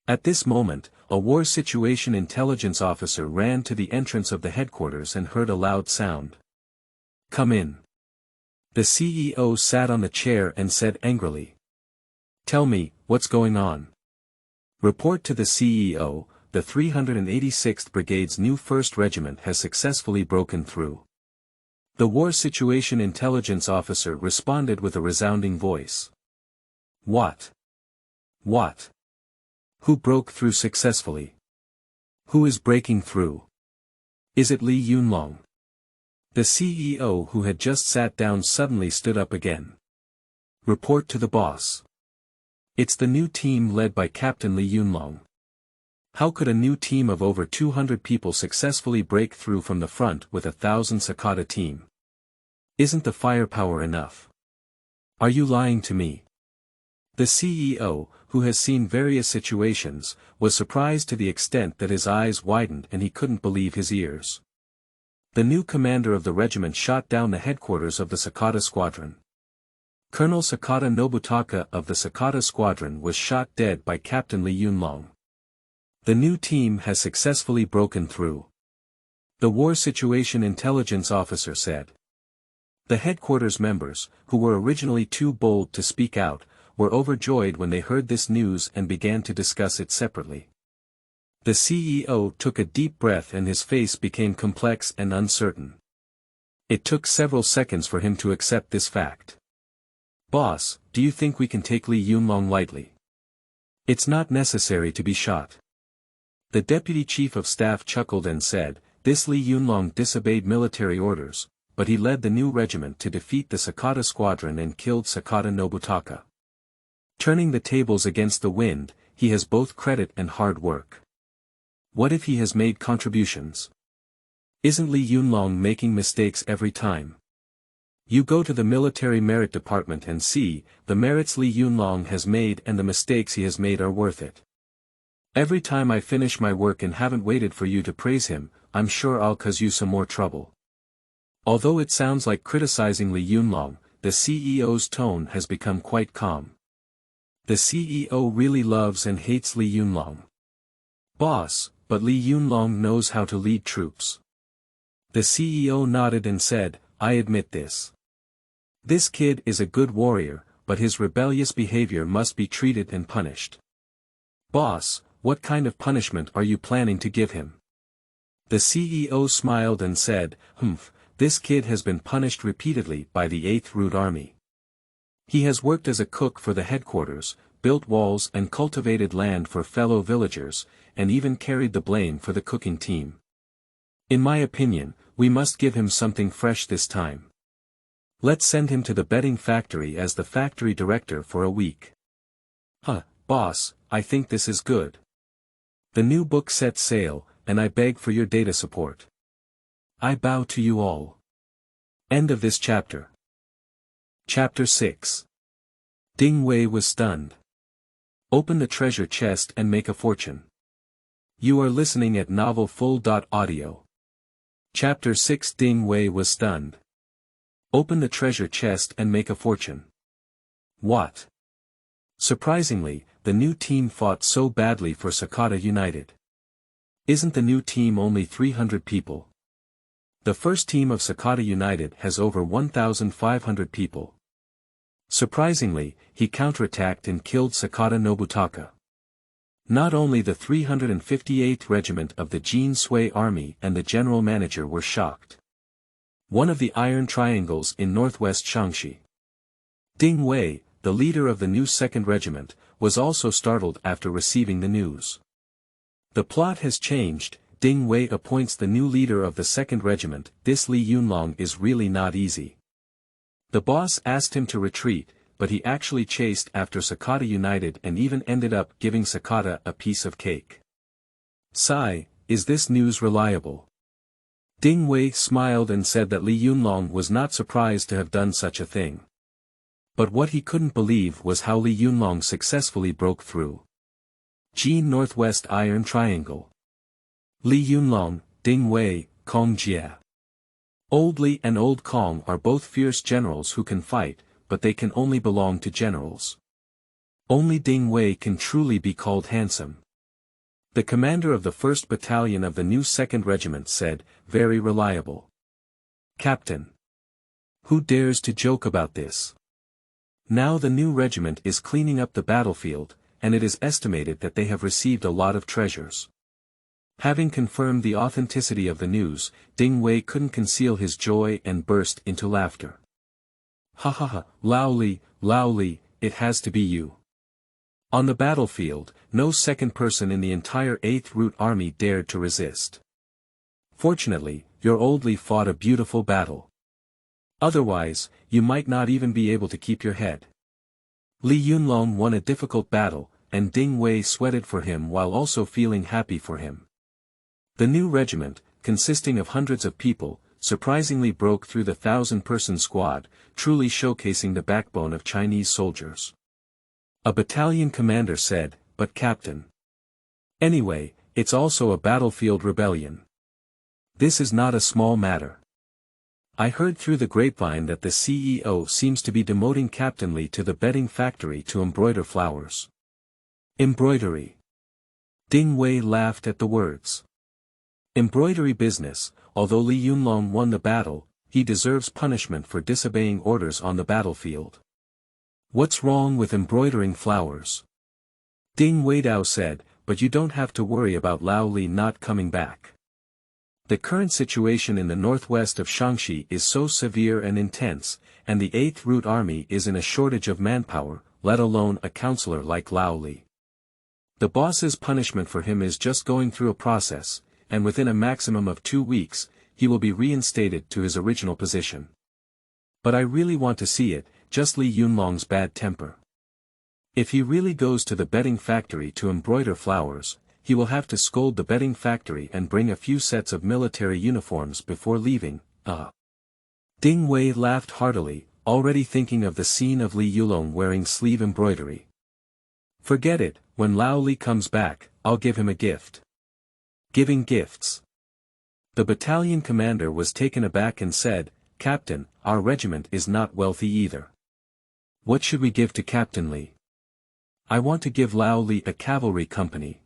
At this moment, a war situation intelligence officer ran to the entrance of the headquarters and heard a loud sound. "Come in." The CEO sat on the chair and said angrily. "Tell me, what's going on?" Report to the CEO, the 386th Brigade's new 1st Regiment has successfully broken through. The war situation intelligence officer responded with a resounding voice. What? What? Who broke through successfully? Who is breaking through? Is it Li Yunlong? The CEO who had just sat down suddenly stood up again. Report to the boss. It's the new team led by Captain Li Yunlong. How could a new team of over 200 people successfully break through from the front with 1,000 Sakata team? Isn't the firepower enough? Are you lying to me? The CEO, who has seen various situations, was surprised to the extent that his eyes widened and he couldn't believe his ears. The new commander of the regiment shot down the headquarters of the Sakata squadron. Colonel Sakata Nobutaka of the Sakata squadron was shot dead by Captain Li Yunlong. The new team has successfully broken through. The war situation intelligence officer said. The headquarters members, who were originally too bold to speak out, were overjoyed when they heard this news and began to discuss it separately. The CEO took a deep breath and his face became complex and uncertain. It took several seconds for him to accept this fact. Boss, do you think we can take Li Yunlong lightly? It's not necessary to be shot. The Deputy Chief of Staff chuckled and said, this Li Yunlong disobeyed military orders, but he led the new regiment to defeat the Sakata squadron and killed Sakata Nobutaka. Turning the tables against the wind, he has both credit and hard work. What if he has made contributions? Isn't Li Yunlong making mistakes every time? You go to the military merit department and see, the merits Li Yunlong has made and the mistakes he has made are worth it. Every time I finish my work and haven't waited for you to praise him, I'm sure I'll cause you some more trouble. Although it sounds like criticizing Li Yunlong, the CEO's tone has become quite calm. The CEO really loves and hates Li Yunlong. Boss, but Li Yunlong knows how to lead troops. The CEO nodded and said, I admit this. This kid is a good warrior, but his rebellious behavior must be treated and punished. Boss, what kind of punishment are you planning to give him? The CEO smiled and said, this kid has been punished repeatedly by the 8th Root Army. He has worked as a cook for the headquarters, built walls and cultivated land for fellow villagers, and even carried the blame for the cooking team. In my opinion, we must give him something fresh this time. Let's send him to the bedding factory as the factory director for a week. Boss, I think this is good. The new book sets sail, and I beg for your data support. I bow to you all. End of this chapter. Chapter 6. Ding Wei was stunned. Open the treasure chest and make a fortune. You are listening at novelfull.audio. Chapter 6. Ding Wei was stunned. Open the treasure chest and make a fortune. What? Surprisingly, the new team fought so badly for Sakata United. Isn't the new team only 300 people? The first team of Sakata United has over 1,500 people. Surprisingly, he counterattacked and killed Sakata Nobutaka. Not only the 358th Regiment of the Jin Sui Army and the general manager were shocked. One of the Iron Triangles in northwest Shaanxi. Ding Wei, the leader of the new 2nd Regiment, was also startled after receiving the news. The plot has changed. Ding Wei appoints the new leader of the 2nd Regiment. This Li Yunlong is really not easy. The boss asked him to retreat, but he actually chased after Sakata United and even ended up giving Sakata a piece of cake. Sigh, is this news reliable? Ding Wei smiled and said that Li Yunlong was not surprised to have done such a thing. But what he couldn't believe was how Li Yunlong successfully broke through. Jin Northwest Iron Triangle. Li Yunlong, Ding Wei, Kong Jie. Old Li and Old Kong are both fierce generals who can fight, but they can only belong to generals. Only Ding Wei can truly be called handsome. The commander of the 1st Battalion of the new 2nd Regiment said, very reliable. Captain. Who dares to joke about this? Now the new regiment is cleaning up the battlefield, and it is estimated that they have received a lot of treasures. Having confirmed the authenticity of the news, Ding Wei couldn't conceal his joy and burst into laughter. Ha ha ha, Lao Li, it has to be you. On the battlefield, no second person in the entire 8th Root Army dared to resist. Fortunately, your old Li fought a beautiful battle. Otherwise, you might not even be able to keep your head. Li Yunlong won a difficult battle, and Ding Wei sweated for him while also feeling happy for him. The new regiment, consisting of hundreds of people, surprisingly broke through the 1,000-person squad, truly showcasing the backbone of Chinese soldiers. A battalion commander said, but Captain. Anyway, it's also a battlefield rebellion. This is not a small matter. I heard through the grapevine that the CEO seems to be demoting Captain Li to the bedding factory to embroider flowers. Embroidery. Ding Wei laughed at the words. Embroidery business, although Li Yunlong won the battle, he deserves punishment for disobeying orders on the battlefield. What's wrong with embroidering flowers? Ding Weidao said, but you don't have to worry about Lao Li not coming back. The current situation in the northwest of Shaanxi is so severe and intense, and the 8th Root Army is in a shortage of manpower, let alone a counselor like Lao Li. The boss's punishment for him is just going through a process, and within a maximum of 2 weeks, he will be reinstated to his original position. But I really want to see it, just Li Yunlong's bad temper. If he really goes to the bedding factory to embroider flowers, he will have to scold the bedding factory and bring a few sets of military uniforms before leaving. Ding Wei laughed heartily, already thinking of the scene of Li Yunlong wearing sleeve embroidery. Forget it, when Lao Li comes back, I'll give him a gift. Giving gifts. The battalion commander was taken aback and said, Captain, our regiment is not wealthy either. What should we give to Captain Li? I want to give Lao Li a cavalry company.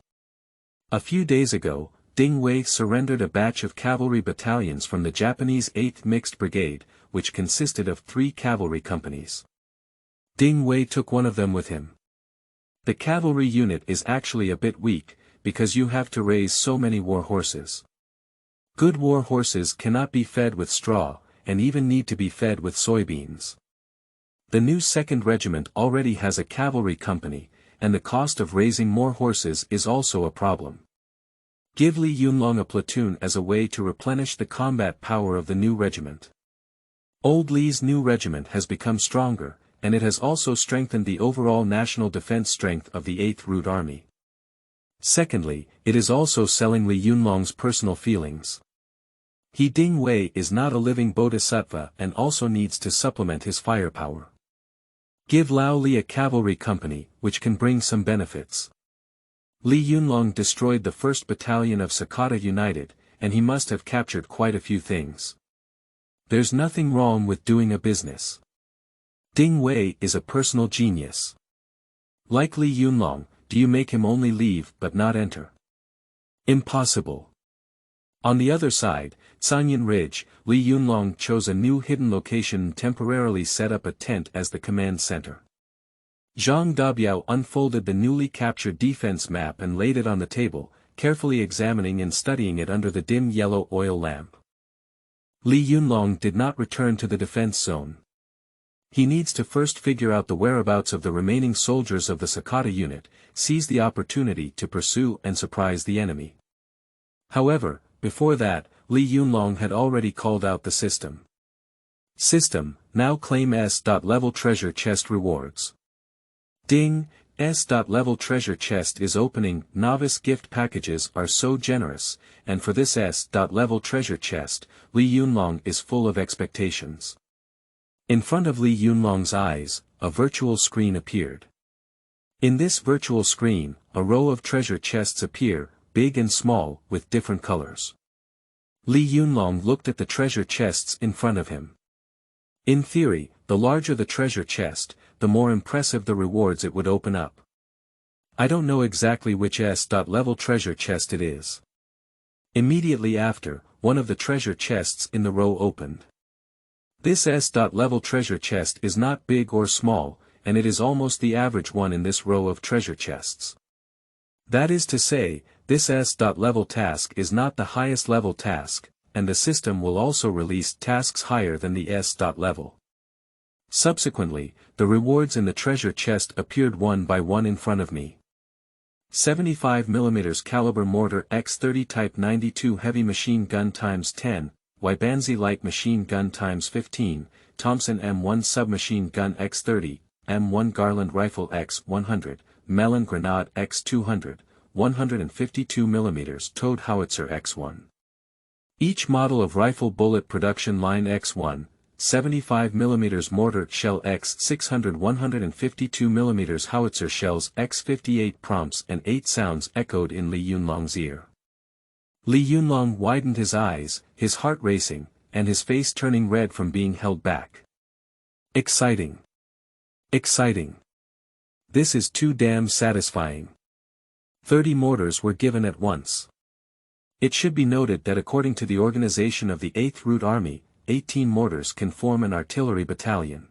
A few days ago, Ding Wei surrendered a batch of cavalry battalions from the Japanese 8th Mixed Brigade, which consisted of 3 cavalry companies. Ding Wei took one of them with him. The cavalry unit is actually a bit weak, because you have to raise so many war horses. Good war horses cannot be fed with straw, and even need to be fed with soybeans. The new 2nd Regiment already has a cavalry company, and the cost of raising more horses is also a problem. Give Li Yunlong a platoon as a way to replenish the combat power of the new regiment. Old Li's new regiment has become stronger, and it has also strengthened the overall national defense strength of the 8th Route Army. Secondly, it is also selling Li Yunlong's personal feelings. He Ding Wei is not a living bodhisattva and also needs to supplement his firepower. Give Lao Li a cavalry company, which can bring some benefits. Li Yunlong destroyed the 1st Battalion of Sakata United, and he must have captured quite a few things. There's nothing wrong with doing a business. Ding Wei is a personal genius. Like Li Yunlong, do you make him only leave but not enter? Impossible. On the other side, Sanyan Ridge, Li Yunlong chose a new hidden location and temporarily set up a tent as the command center. Zhang Dabiao unfolded the newly captured defense map and laid it on the table, carefully examining and studying it under the dim yellow oil lamp. Li Yunlong did not return to the defense zone. He needs to first figure out the whereabouts of the remaining soldiers of the Sakata unit, seize the opportunity to pursue and surprise the enemy. However, before that, Li Yunlong had already called out the system. System, now claim S.level treasure chest rewards. Ding, S.level treasure chest is opening. Novice gift packages are so generous, and for this S.level treasure chest, Li Yunlong is full of expectations. In front of Li Yunlong's eyes, a virtual screen appeared. In this virtual screen, a row of treasure chests appear, big and small, with different colors. Li Yunlong looked at the treasure chests in front of him. In theory, the larger the treasure chest, the more impressive the rewards it would open up. I don't know exactly which S.level treasure chest it is. Immediately after, one of the treasure chests in the row opened. This S.level treasure chest is not big or small, and it is almost the average one in this row of treasure chests. That is to say, this S.level task is not the highest level task, and the system will also release tasks higher than the S.level. Subsequently, the rewards in the treasure chest appeared one by one in front of me. 75mm caliber mortar X30 Type 92 heavy machine gun ×10, Wybanzi light machine gun ×15, Thompson M1 submachine gun X30, M1 Garland rifle X100, Melon grenade X200, 152mm towed howitzer X1. Each model of rifle bullet production line X1, 75mm mortar shell X600 152mm howitzer shells X58 prompts and 8 sounds echoed in Li Yunlong's ear. Li Yunlong widened his eyes, his heart racing, and his face turning red from being held back. Exciting. Exciting. This is too damn satisfying. 30 mortars were given at once. It should be noted that according to the organization of the 8th Route Army, 18 mortars can form an artillery battalion.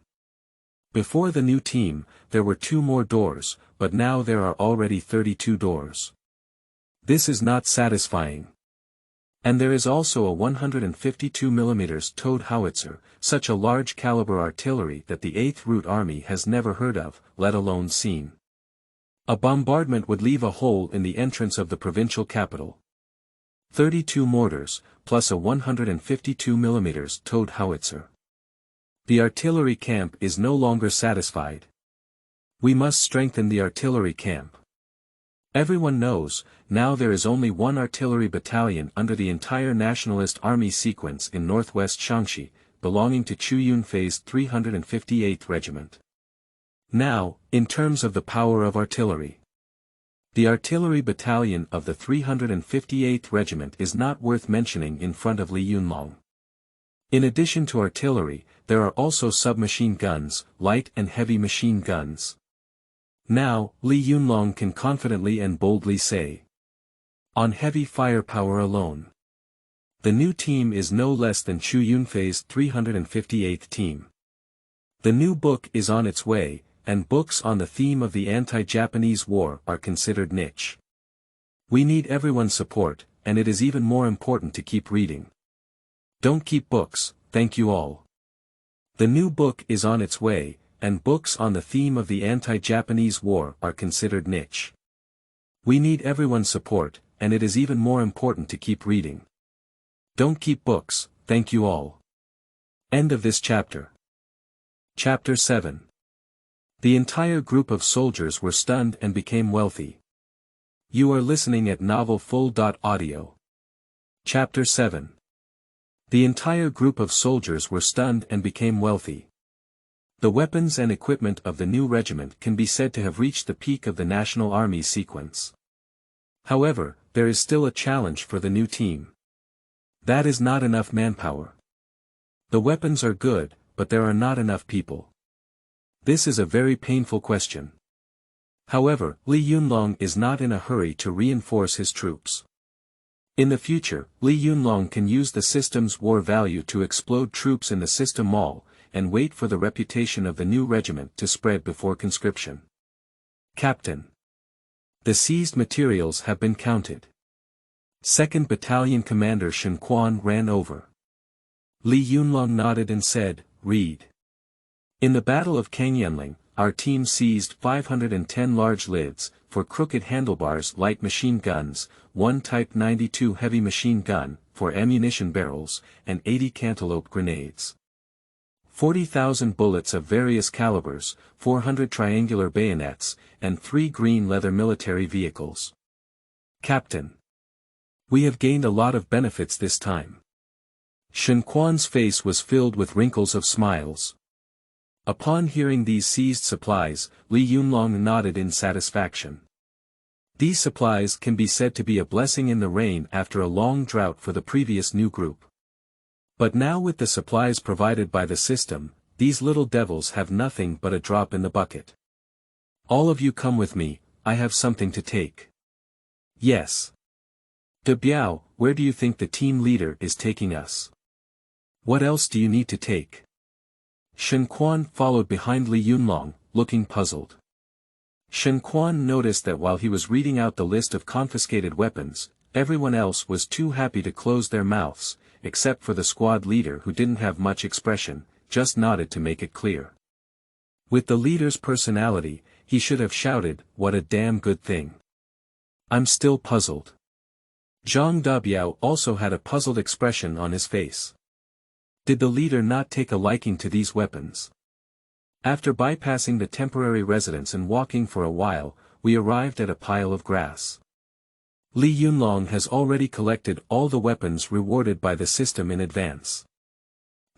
Before the new team, there were 2 more doors, but now there are already 32 doors. This is not satisfying. And there is also a 152mm towed howitzer, such a large caliber artillery that the 8th Route Army has never heard of, let alone seen. A bombardment would leave a hole in the entrance of the provincial capital. 32 mortars, plus a 152mm towed howitzer. The artillery camp is no longer satisfied. We must strengthen the artillery camp. Everyone knows, now there is only one artillery battalion under the entire Nationalist Army sequence in northwest Shaanxi, belonging to Chu Yunfei's 358th Regiment. Now, in terms of the power of artillery. The artillery battalion of the 358th Regiment is not worth mentioning in front of Li Yunlong. In addition to artillery, there are also submachine guns, light and heavy machine guns. Now, Li Yunlong can confidently and boldly say, on heavy firepower alone, the new team is no less than Chu Yunfei's 358th team. The new book is on its way, and books on the theme of the anti-Japanese war are considered niche. We need everyone's support, and it is even more important to keep reading. Don't keep books, thank you all. The new book is on its way, and books on the theme of the anti-Japanese war are considered niche. We need everyone's support, and it is even more important to keep reading. Don't keep books, thank you all. End of this chapter. Chapter 7. The entire group of soldiers were stunned and became wealthy. You are listening at novelfull.audio. Chapter 7. The entire group of soldiers were stunned and became wealthy. The weapons and equipment of the new regiment can be said to have reached the peak of the National Army's sequence. However, there is still a challenge for the new team. That is not enough manpower. The weapons are good, but there are not enough people. This is a very painful question. However, Li Yunlong is not in a hurry to reinforce his troops. In the future, Li Yunlong can use the system's war value to explode troops in the system mall, and wait for the reputation of the new regiment to spread before conscription. Captain. The seized materials have been counted. 2nd Battalion Commander Shen Quan ran over. Li Yunlong nodded and said, "Read." In the Battle of Kangyunling, our team seized 510 large lids, for crooked handlebars light machine guns, 1 Type 92 heavy machine gun, for ammunition barrels, and 80 cantaloupe grenades. 40,000 bullets of various calibers, 400 triangular bayonets, and 3 green leather military vehicles. Captain. We have gained a lot of benefits this time. Shen Quan's face was filled with wrinkles of smiles. Upon hearing these seized supplies, Li Yunlong nodded in satisfaction. These supplies can be said to be a blessing in the rain after a long drought for the previous new group. But now with the supplies provided by the system, these little devils have nothing but a drop in the bucket. All of you come with me, I have something to take. Yes. De Biao, where do you think the team leader is taking us? What else do you need to take? Shen Quan followed behind Li Yunlong, looking puzzled. Shen Quan noticed that while he was reading out the list of confiscated weapons, everyone else was too happy to close their mouths, except for the squad leader who didn't have much expression, just nodded to make it clear. With the leader's personality, he should have shouted, "What a damn good thing." I'm still puzzled. Zhang Dabiao also had a puzzled expression on his face. Did the leader not take a liking to these weapons? After bypassing the temporary residence and walking for a while, we arrived at a pile of grass. Li Yunlong has already collected all the weapons rewarded by the system in advance.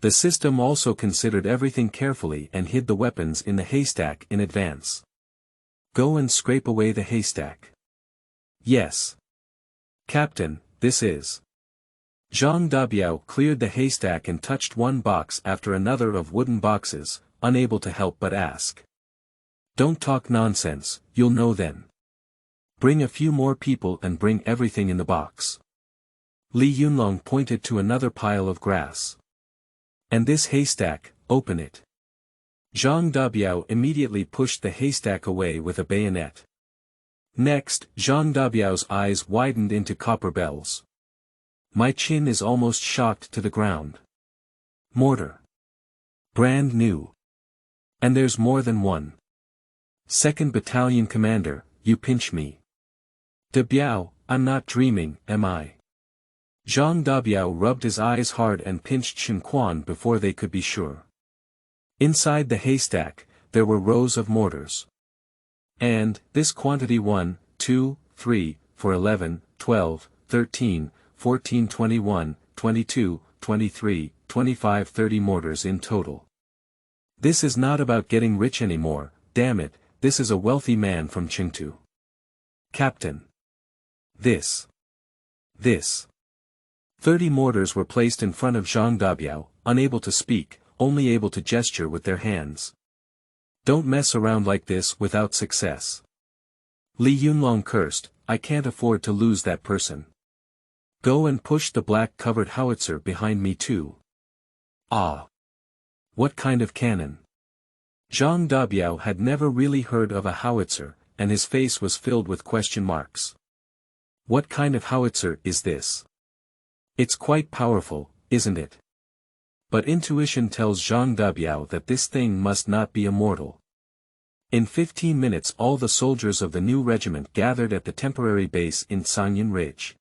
The system also considered everything carefully and hid the weapons in the haystack in advance. Go and scrape away the haystack. Yes. Captain, this is. Zhang Dabiao cleared the haystack and touched one box after another of wooden boxes, unable to help but ask. Don't talk nonsense, you'll know then. Bring a few more people and bring everything in the box. Li Yunlong pointed to another pile of grass. And this haystack, open it. Zhang Dabiao immediately pushed the haystack away with a bayonet. Next, Zhang Dabiao's eyes widened into copper bells. My chin is almost shocked to the ground. Mortar. Brand new. And there's more than one. 2nd Battalion Commander, you pinch me. De Biao, I'm not dreaming, am I? Zhang Dabiao rubbed his eyes hard and pinched Shen Quan before they could be sure. Inside the haystack, there were rows of mortars. And, this quantity 1, 2, 3, 4, 11, 12, 13, 14, 21, 22, 23, 25, 30 mortars in total. This is not about getting rich anymore, damn it, this is a wealthy man from Qingtu. Captain. This. 30 mortars were placed in front of Zhang Dabiao, unable to speak, only able to gesture with their hands. Don't mess around like this without success. Li Yunlong cursed, I can't afford to lose that person. Go and push the black-covered howitzer behind me too. Ah. What kind of cannon? Zhang Dabiao had never really heard of a howitzer, and his face was filled with question marks. What kind of howitzer is this? It's quite powerful, isn't it? But intuition tells Zhang Biao that this thing must not be immortal. In 15 minutes all the soldiers of the new regiment gathered at the temporary base in Sanyan Ridge.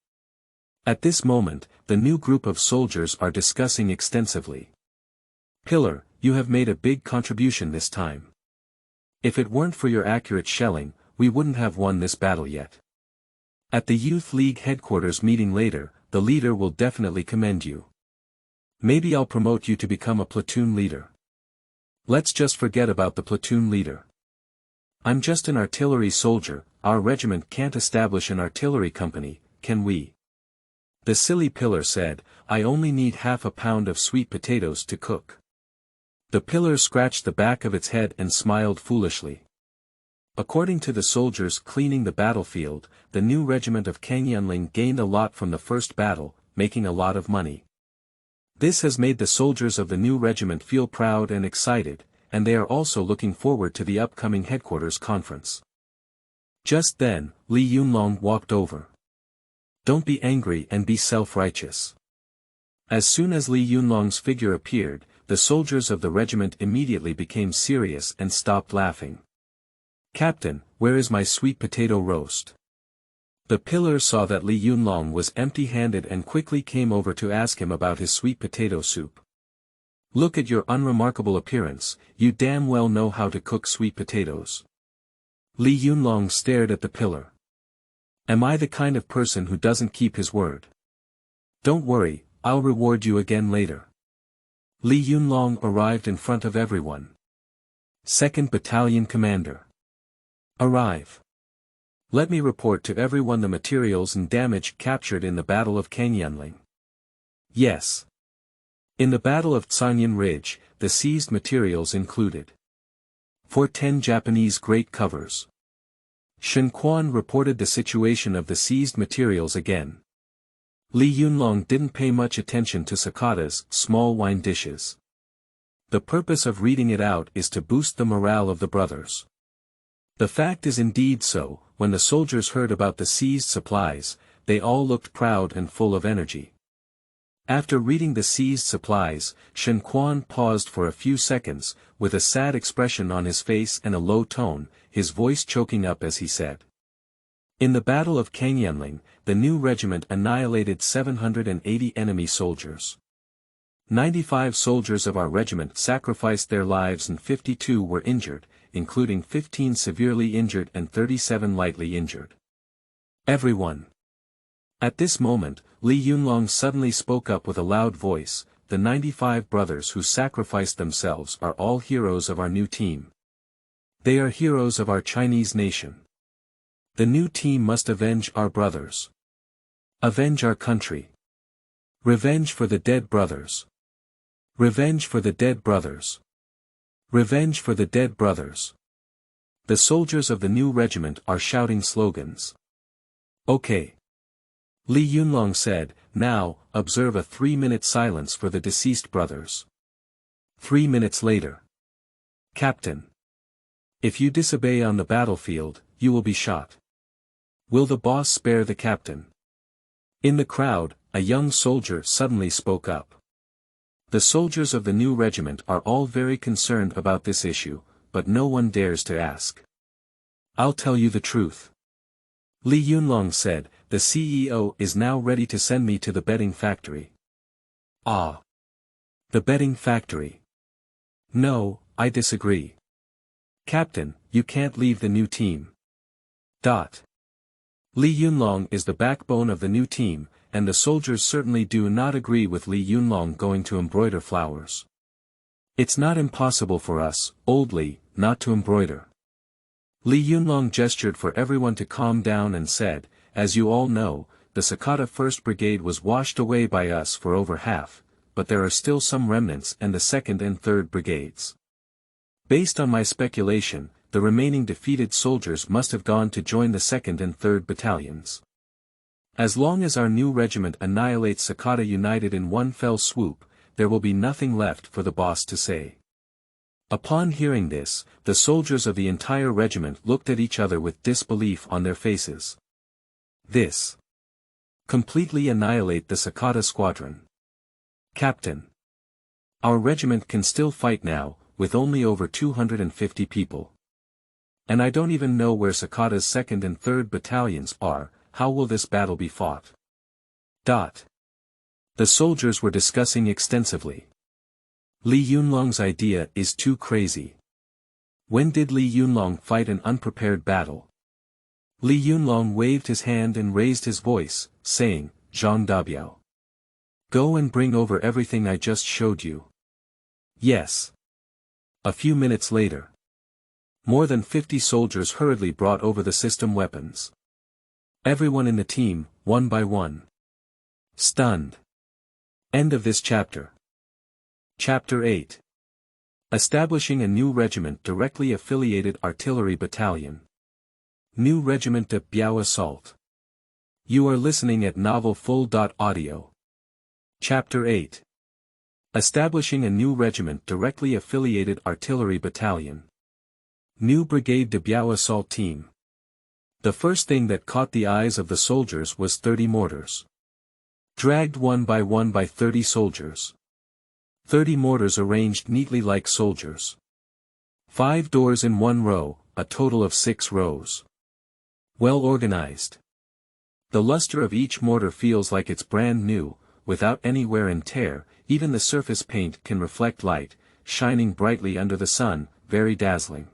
At this moment, the new group of soldiers are discussing extensively. Pillar, you have made a big contribution this time. If it weren't for your accurate shelling, we wouldn't have won this battle yet. At the Youth League headquarters meeting later, the leader will definitely commend you. Maybe I'll promote you to become a platoon leader. Let's just forget about the platoon leader. I'm just an artillery soldier, our regiment can't establish an artillery company, can we? The silly pillar said, I only need half a pound of sweet potatoes to cook. The pillar scratched the back of its head and smiled foolishly. According to the soldiers cleaning the battlefield, the new regiment of Yunlong gained a lot from the first battle, making a lot of money. This has made the soldiers of the new regiment feel proud and excited, and they are also looking forward to the upcoming headquarters conference. Just then, Yunlong walked over. Don't be angry and be self-righteous. As soon as Yunlong's figure appeared, the soldiers of the regiment immediately became serious and stopped laughing. Captain, where is my sweet potato roast? The pillar saw that Yunlong was empty-handed and quickly came over to ask him about his sweet potato soup. Look at your unremarkable appearance, you damn well know how to cook sweet potatoes. Yunlong stared at the pillar. Am I the kind of person who doesn't keep his word? Don't worry, I'll reward you again later. Yunlong arrived in front of everyone. 2nd Battalion Commander. Arrive. Let me report to everyone the materials and damage captured in the Battle of Yunlong. Yes. In the Battle of Sanyan Ridge, the seized materials included 410 Japanese great covers. Shen Quan reported the situation of the seized materials again. Yunlong didn't pay much attention to Sakata's small wine dishes. The purpose of reading it out is to boost the morale of the brothers. The fact is indeed so, when the soldiers heard about the seized supplies, they all looked proud and full of energy. After reading the seized supplies, Shen Quan paused for a few seconds, with a sad expression on his face and a low tone, his voice choking up as he said. In the Battle of Yunlong, the new regiment annihilated 780 enemy soldiers. 95 soldiers of our regiment sacrificed their lives and 52 were injured, including 15 severely injured and 37 lightly injured. Everyone. At this moment, Yunlong suddenly spoke up with a loud voice, the 95 brothers who sacrificed themselves are all heroes of our new team. They are heroes of our Chinese nation. The new team must avenge our brothers. Avenge our country. Revenge for the dead brothers. Revenge for the dead brothers. Revenge for the dead brothers. The soldiers of the new regiment are shouting slogans. Okay. Yunlong said, now, observe a 3-minute silence for the deceased brothers. 3 minutes later. Captain. If you disobey on the battlefield, you will be shot. Will the boss spare the captain? In the crowd, a young soldier suddenly spoke up. The soldiers of the new regiment are all very concerned about this issue, but no one dares to ask. I'll tell you the truth. Yunlong said, the CEO is now ready to send me to the bedding factory. Ah. The bedding factory. No, I disagree. Captain, you can't leave the new team. Yunlong is the backbone of the new team, and the soldiers certainly do not agree with Yunlong going to embroider flowers. It's not impossible for us, old Li, not to embroider. Yunlong gestured for everyone to calm down and said, as you all know, the Sakata 1st Brigade was washed away by us for over half, but there are still some remnants and the 2nd and 3rd Brigades. Based on my speculation, the remaining defeated soldiers must have gone to join the 2nd and 3rd Battalions. As long as our new regiment annihilates Sakata United in one fell swoop, there will be nothing left for the boss to say. Upon hearing this, the soldiers of the entire regiment looked at each other with disbelief on their faces. This Completely annihilate the Sakata squadron. Captain. Our regiment can still fight now, with only over 250 people. And I don't even know where Sakata's 2nd and 3rd battalions are. How will this battle be fought? The soldiers were discussing extensively. Li Yunlong's idea is too crazy. When did Li Yunlong fight an unprepared battle? Li Yunlong waved his hand and raised his voice, saying, Zhang Dabiao. Go and bring over everything I just showed you. Yes. A few minutes later. More than 50 soldiers hurriedly brought over the system weapons. Everyone in the team, one by one. Stunned. End of this chapter. Chapter 8. Establishing a new regiment directly affiliated artillery battalion. New Regiment de Biao Assault. You are listening at novelfull.audio. Chapter 8. Establishing a new regiment directly affiliated artillery battalion. New Brigade de Biao Assault Team. The first thing that caught the eyes of the soldiers was 30 mortars. Dragged one by 30 soldiers. 30 mortars arranged neatly like soldiers. 5 doors in one row, a total of 6 rows. Well organized. The luster of each mortar feels like it's brand new, without any wear and tear. Even the surface paint can reflect light, shining brightly under the sun, very dazzling.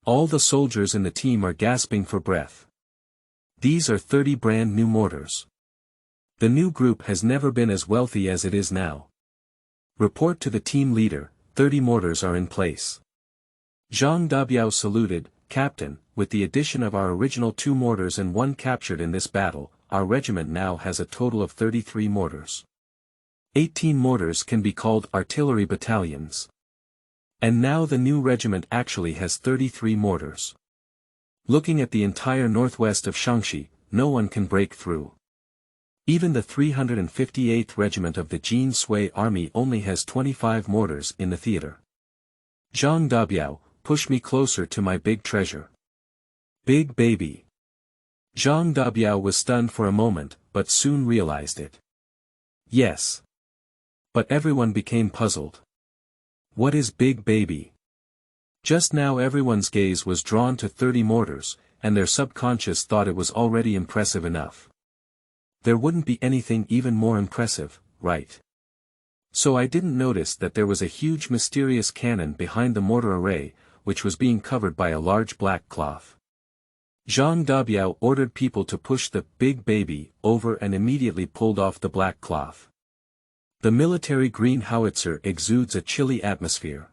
All the soldiers in the team are gasping for breath. These are 30 brand new mortars. The new group has never been as wealthy as it is now. Report to the team leader, 30 mortars are in place. Zhang Dabiao saluted, Captain, with the addition of our original 2 mortars and 1 captured in this battle, our regiment now has a total of 33 mortars. 18 mortars can be called artillery battalions. And now the new regiment actually has 33 mortars. Looking at the entire northwest of Shaanxi, no one can break through. Even the 358th Regiment of the Jin Sui Army only has 25 mortars in the theater. Zhang Dabiao, push me closer to my big treasure. Big baby. Zhang Dabiao was stunned for a moment, but soon realized it. Yes. But everyone became puzzled. What is big baby? Just now everyone's gaze was drawn to 30 mortars, and their subconscious thought it was already impressive enough. There wouldn't be anything even more impressive, right? So I didn't notice that there was a huge mysterious cannon behind the mortar array, which was being covered by a large black cloth. Zhang Dabiao ordered people to push the big baby over and immediately pulled off the black cloth. The military green howitzer exudes a chilly atmosphere.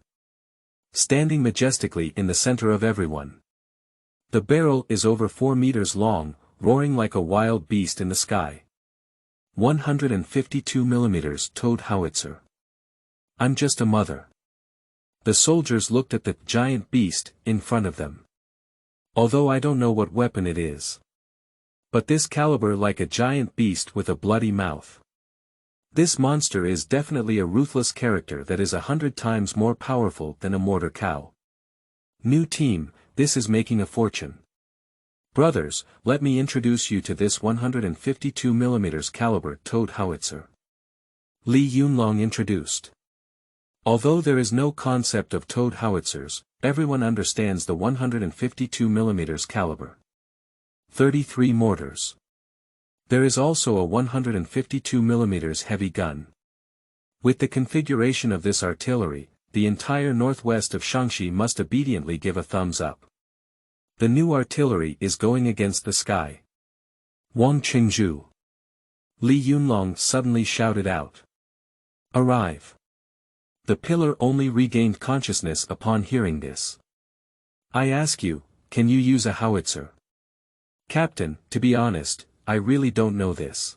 Standing majestically in the center of everyone. The barrel is over 4 meters long, roaring like a wild beast in the sky. 152 millimeters towed howitzer. I'm just a mother. The soldiers looked at the giant beast in front of them. Although I don't know what weapon it is. But this caliber like a giant beast with a bloody mouth. This monster is definitely a ruthless character that is 100 times more powerful than a mortar cow. New team, this is making a fortune. Brothers, let me introduce you to this 152 mm caliber towed howitzer. Li Yunlong introduced. Although there is no concept of towed howitzers, everyone understands the 152 mm caliber. 33 mortars. There is also a 152 mm heavy gun. With the configuration of this artillery, the entire northwest of Shaanxi must obediently give a thumbs up. The new artillery is going against the sky. Wang Qingzhu. Li Yunlong suddenly shouted out. Arrive. The pillar only regained consciousness upon hearing this. I ask you, can you use a howitzer? Captain, to be honest, I really don't know this.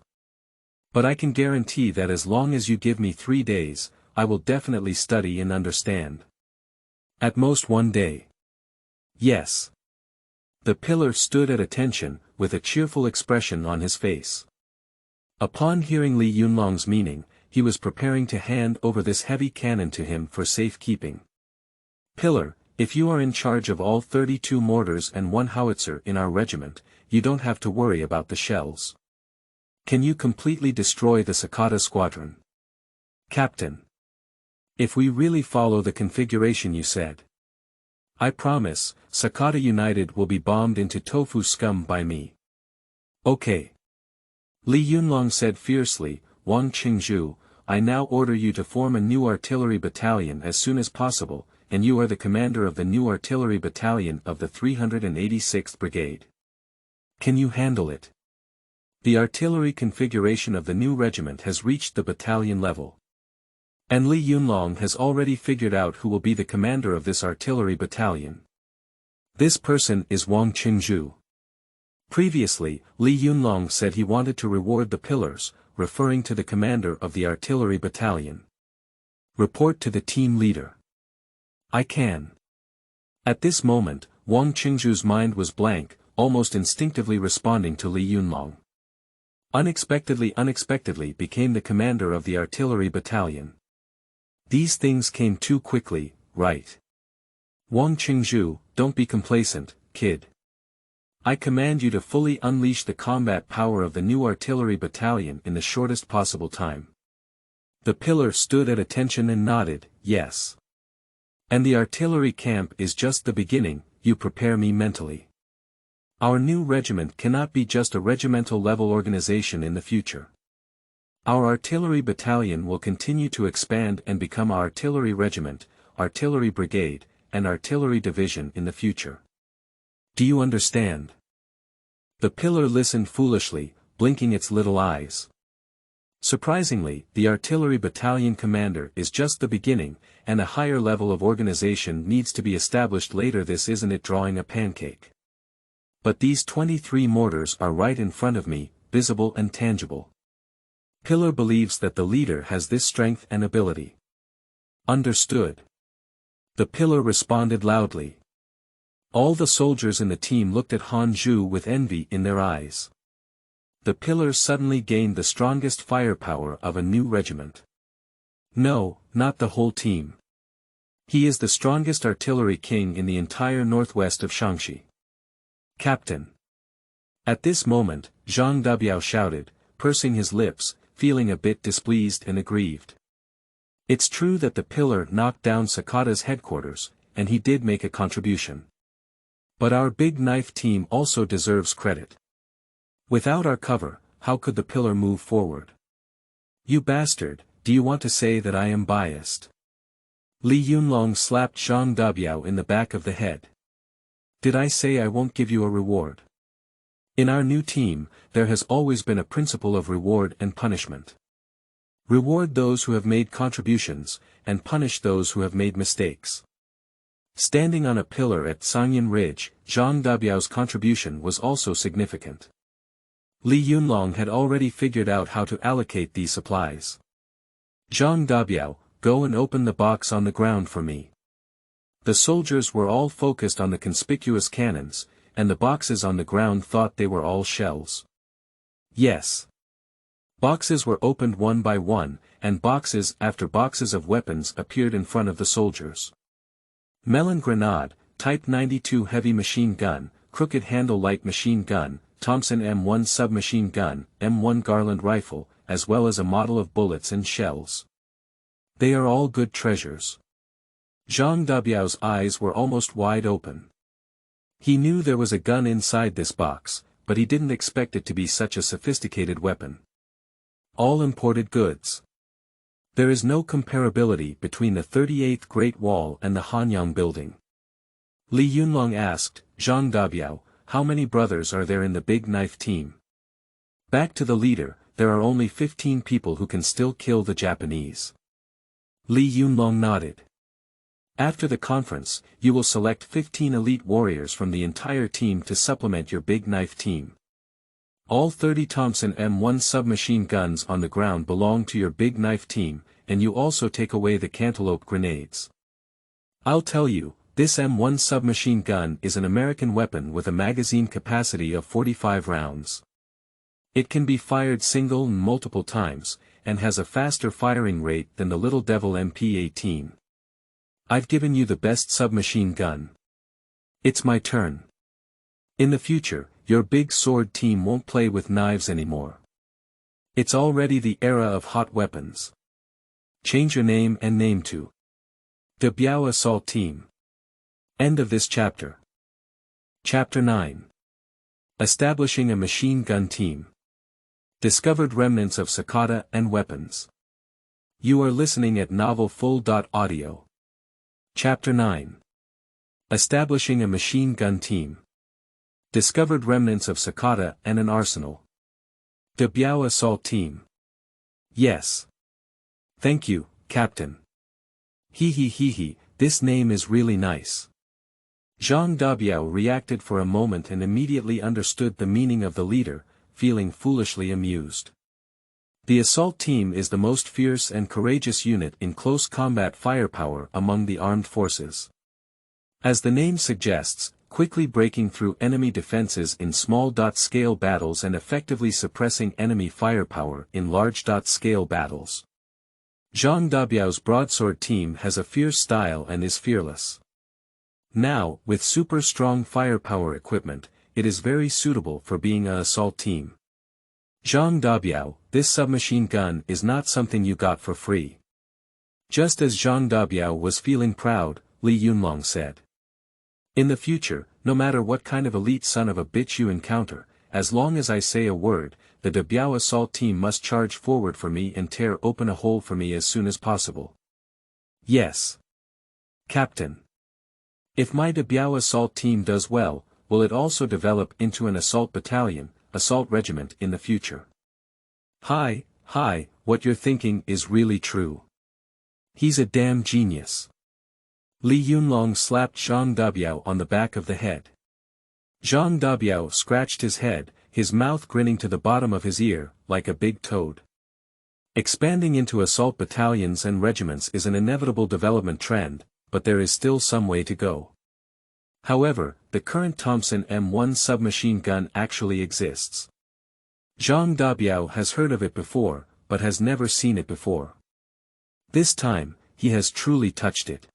But I can guarantee that as long as you give me 3 days, I will definitely study and understand. At most 1 day. Yes. The pillar stood at attention, with a cheerful expression on his face. Upon hearing Li Yunlong's meaning, he was preparing to hand over this heavy cannon to him for safekeeping. Pillar, if you are in charge of all 32 mortars and 1 howitzer in our regiment, you don't have to worry about the shells. Can you completely destroy the Sakata squadron? Captain. If we really follow the configuration you said. I promise, Sakata United will be bombed into tofu scum by me. Okay. Li Yunlong said fiercely, Wang Qingzhu, I now order you to form a new artillery battalion as soon as possible, and you are the commander of the new artillery battalion of the 386th Brigade. Can you handle it? The artillery configuration of the new regiment has reached the battalion level. And Li Yunlong has already figured out who will be the commander of this artillery battalion. This person is Wang Qingzhu. Previously, Li Yunlong said he wanted to reward the pillars, referring to the commander of the artillery battalion. Report to the team leader. I can. At this moment, Wang Qingzhu's mind was blank, almost instinctively responding to Li Yunlong. Unexpectedly became the commander of the artillery battalion. These things came too quickly, right? Wang Qingzhu, don't be complacent, kid. I command you to fully unleash the combat power of the new artillery battalion in the shortest possible time. The pillar stood at attention and nodded, yes. And the artillery camp is just the beginning, you prepare me mentally. Our new regiment cannot be just a regimental level organization in the future. Our artillery battalion will continue to expand and become artillery regiment, artillery brigade, and artillery division in the future. Do you understand? The pillar listened foolishly, blinking its little eyes. Surprisingly, the artillery battalion commander is just the beginning, and a higher level of organization needs to be established later. This isn't it drawing a pancake. But these 23 mortars are right in front of me, visible and tangible. Pillar believes that the leader has this strength and ability. Understood. The pillar responded loudly. All the soldiers in the team looked at Han Zhu with envy in their eyes. The pillar suddenly gained the strongest firepower of a new regiment. No, not the whole team. He is the strongest artillery king in the entire northwest of Shaanxi. Captain. At this moment, Zhang Dabiao shouted, pursing his lips, feeling a bit displeased and aggrieved. It's true that the pillar knocked down Sakata's headquarters, and he did make a contribution. But our big knife team also deserves credit. Without our cover, how could the pillar move forward? You bastard, do you want to say that I am biased? Li Yunlong slapped Zhang Dabiao in the back of the head. Did I say I won't give you a reward? In our new team, there has always been a principle of reward and punishment. Reward those who have made contributions, and punish those who have made mistakes. Standing on a pillar at Sangyan Ridge, Zhang Dabiao's contribution was also significant. Li Yunlong had already figured out how to allocate these supplies. Zhang Dabiao, go and open the box on the ground for me. The soldiers were all focused on the conspicuous cannons, and the boxes on the ground thought they were all shells. Yes. Boxes were opened one by one, and boxes after boxes of weapons appeared in front of the soldiers. Melon grenade, Type 92 heavy machine gun, crooked handle light machine gun, Thompson M1 submachine gun, M1 Garland rifle, as well as a model of bullets and shells. They are all good treasures. Zhang Dabiao's eyes were almost wide open. He knew there was a gun inside this box, but he didn't expect it to be such a sophisticated weapon. All imported goods. There is no comparability between the 38th Great Wall and the Hanyang building. Li Yunlong asked, Zhang Dabiao, how many brothers are there in the big knife team? Back to the leader, there are only 15 people who can still kill the Japanese. Li Yunlong nodded. After the conference, you will select 15 elite warriors from the entire team to supplement your big knife team. All 30 Thompson M1 submachine guns on the ground belong to your big knife team, and you also take away the cantaloupe grenades. I'll tell you, this M1 submachine gun is an American weapon with a magazine capacity of 45 rounds. It can be fired single and multiple times, and has a faster firing rate than the Little Devil MP18. I've given you the best submachine gun. It's my turn. In the future, your big sword team won't play with knives anymore. It's already the era of hot weapons. Change your name and name to the Biao Assault Team. End of this chapter. Chapter 9. Establishing a Machine Gun Team. Discovered remnants of Sakata and weapons. You are listening at novelfull.audio. Chapter 9. Establishing a Machine Gun Team. Discovered remnants of Sakata and an arsenal. The Biao Assault Team. Yes. Thank you, Captain. He, this name is really nice. Zhang Dabiao reacted for a moment and immediately understood the meaning of the leader, feeling foolishly amused. The assault team is the most fierce and courageous unit in close combat firepower among the armed forces. As the name suggests, quickly breaking through enemy defenses in small-scale battles and effectively suppressing enemy firepower in large-scale battles. Zhang Dabiao's broadsword team has a fierce style and is fearless. Now, with super strong firepower equipment, it is very suitable for being an assault team. Zhang Dabiao, this submachine gun is not something you got for free. Just as Zhang Dabiao was feeling proud, Li Yunlong said. In the future, no matter what kind of elite son of a bitch you encounter, as long as I say a word, the Biao assault team must charge forward for me and tear open a hole for me as soon as possible. Yes. Captain. If my Biao assault team does well, will it also develop into an assault battalion, assault regiment in the future? Hi, what you're thinking is really true. He's a damn genius. Li Yunlong slapped Zhang Dabiao on the back of the head. Zhang Dabiao scratched his head, his mouth grinning to the bottom of his ear, like a big toad. Expanding into assault battalions and regiments is an inevitable development trend, but there is still some way to go. However, the current Thompson M1 submachine gun actually exists. Zhang Dabiao has heard of it before, but has never seen it before. This time, he has truly touched it.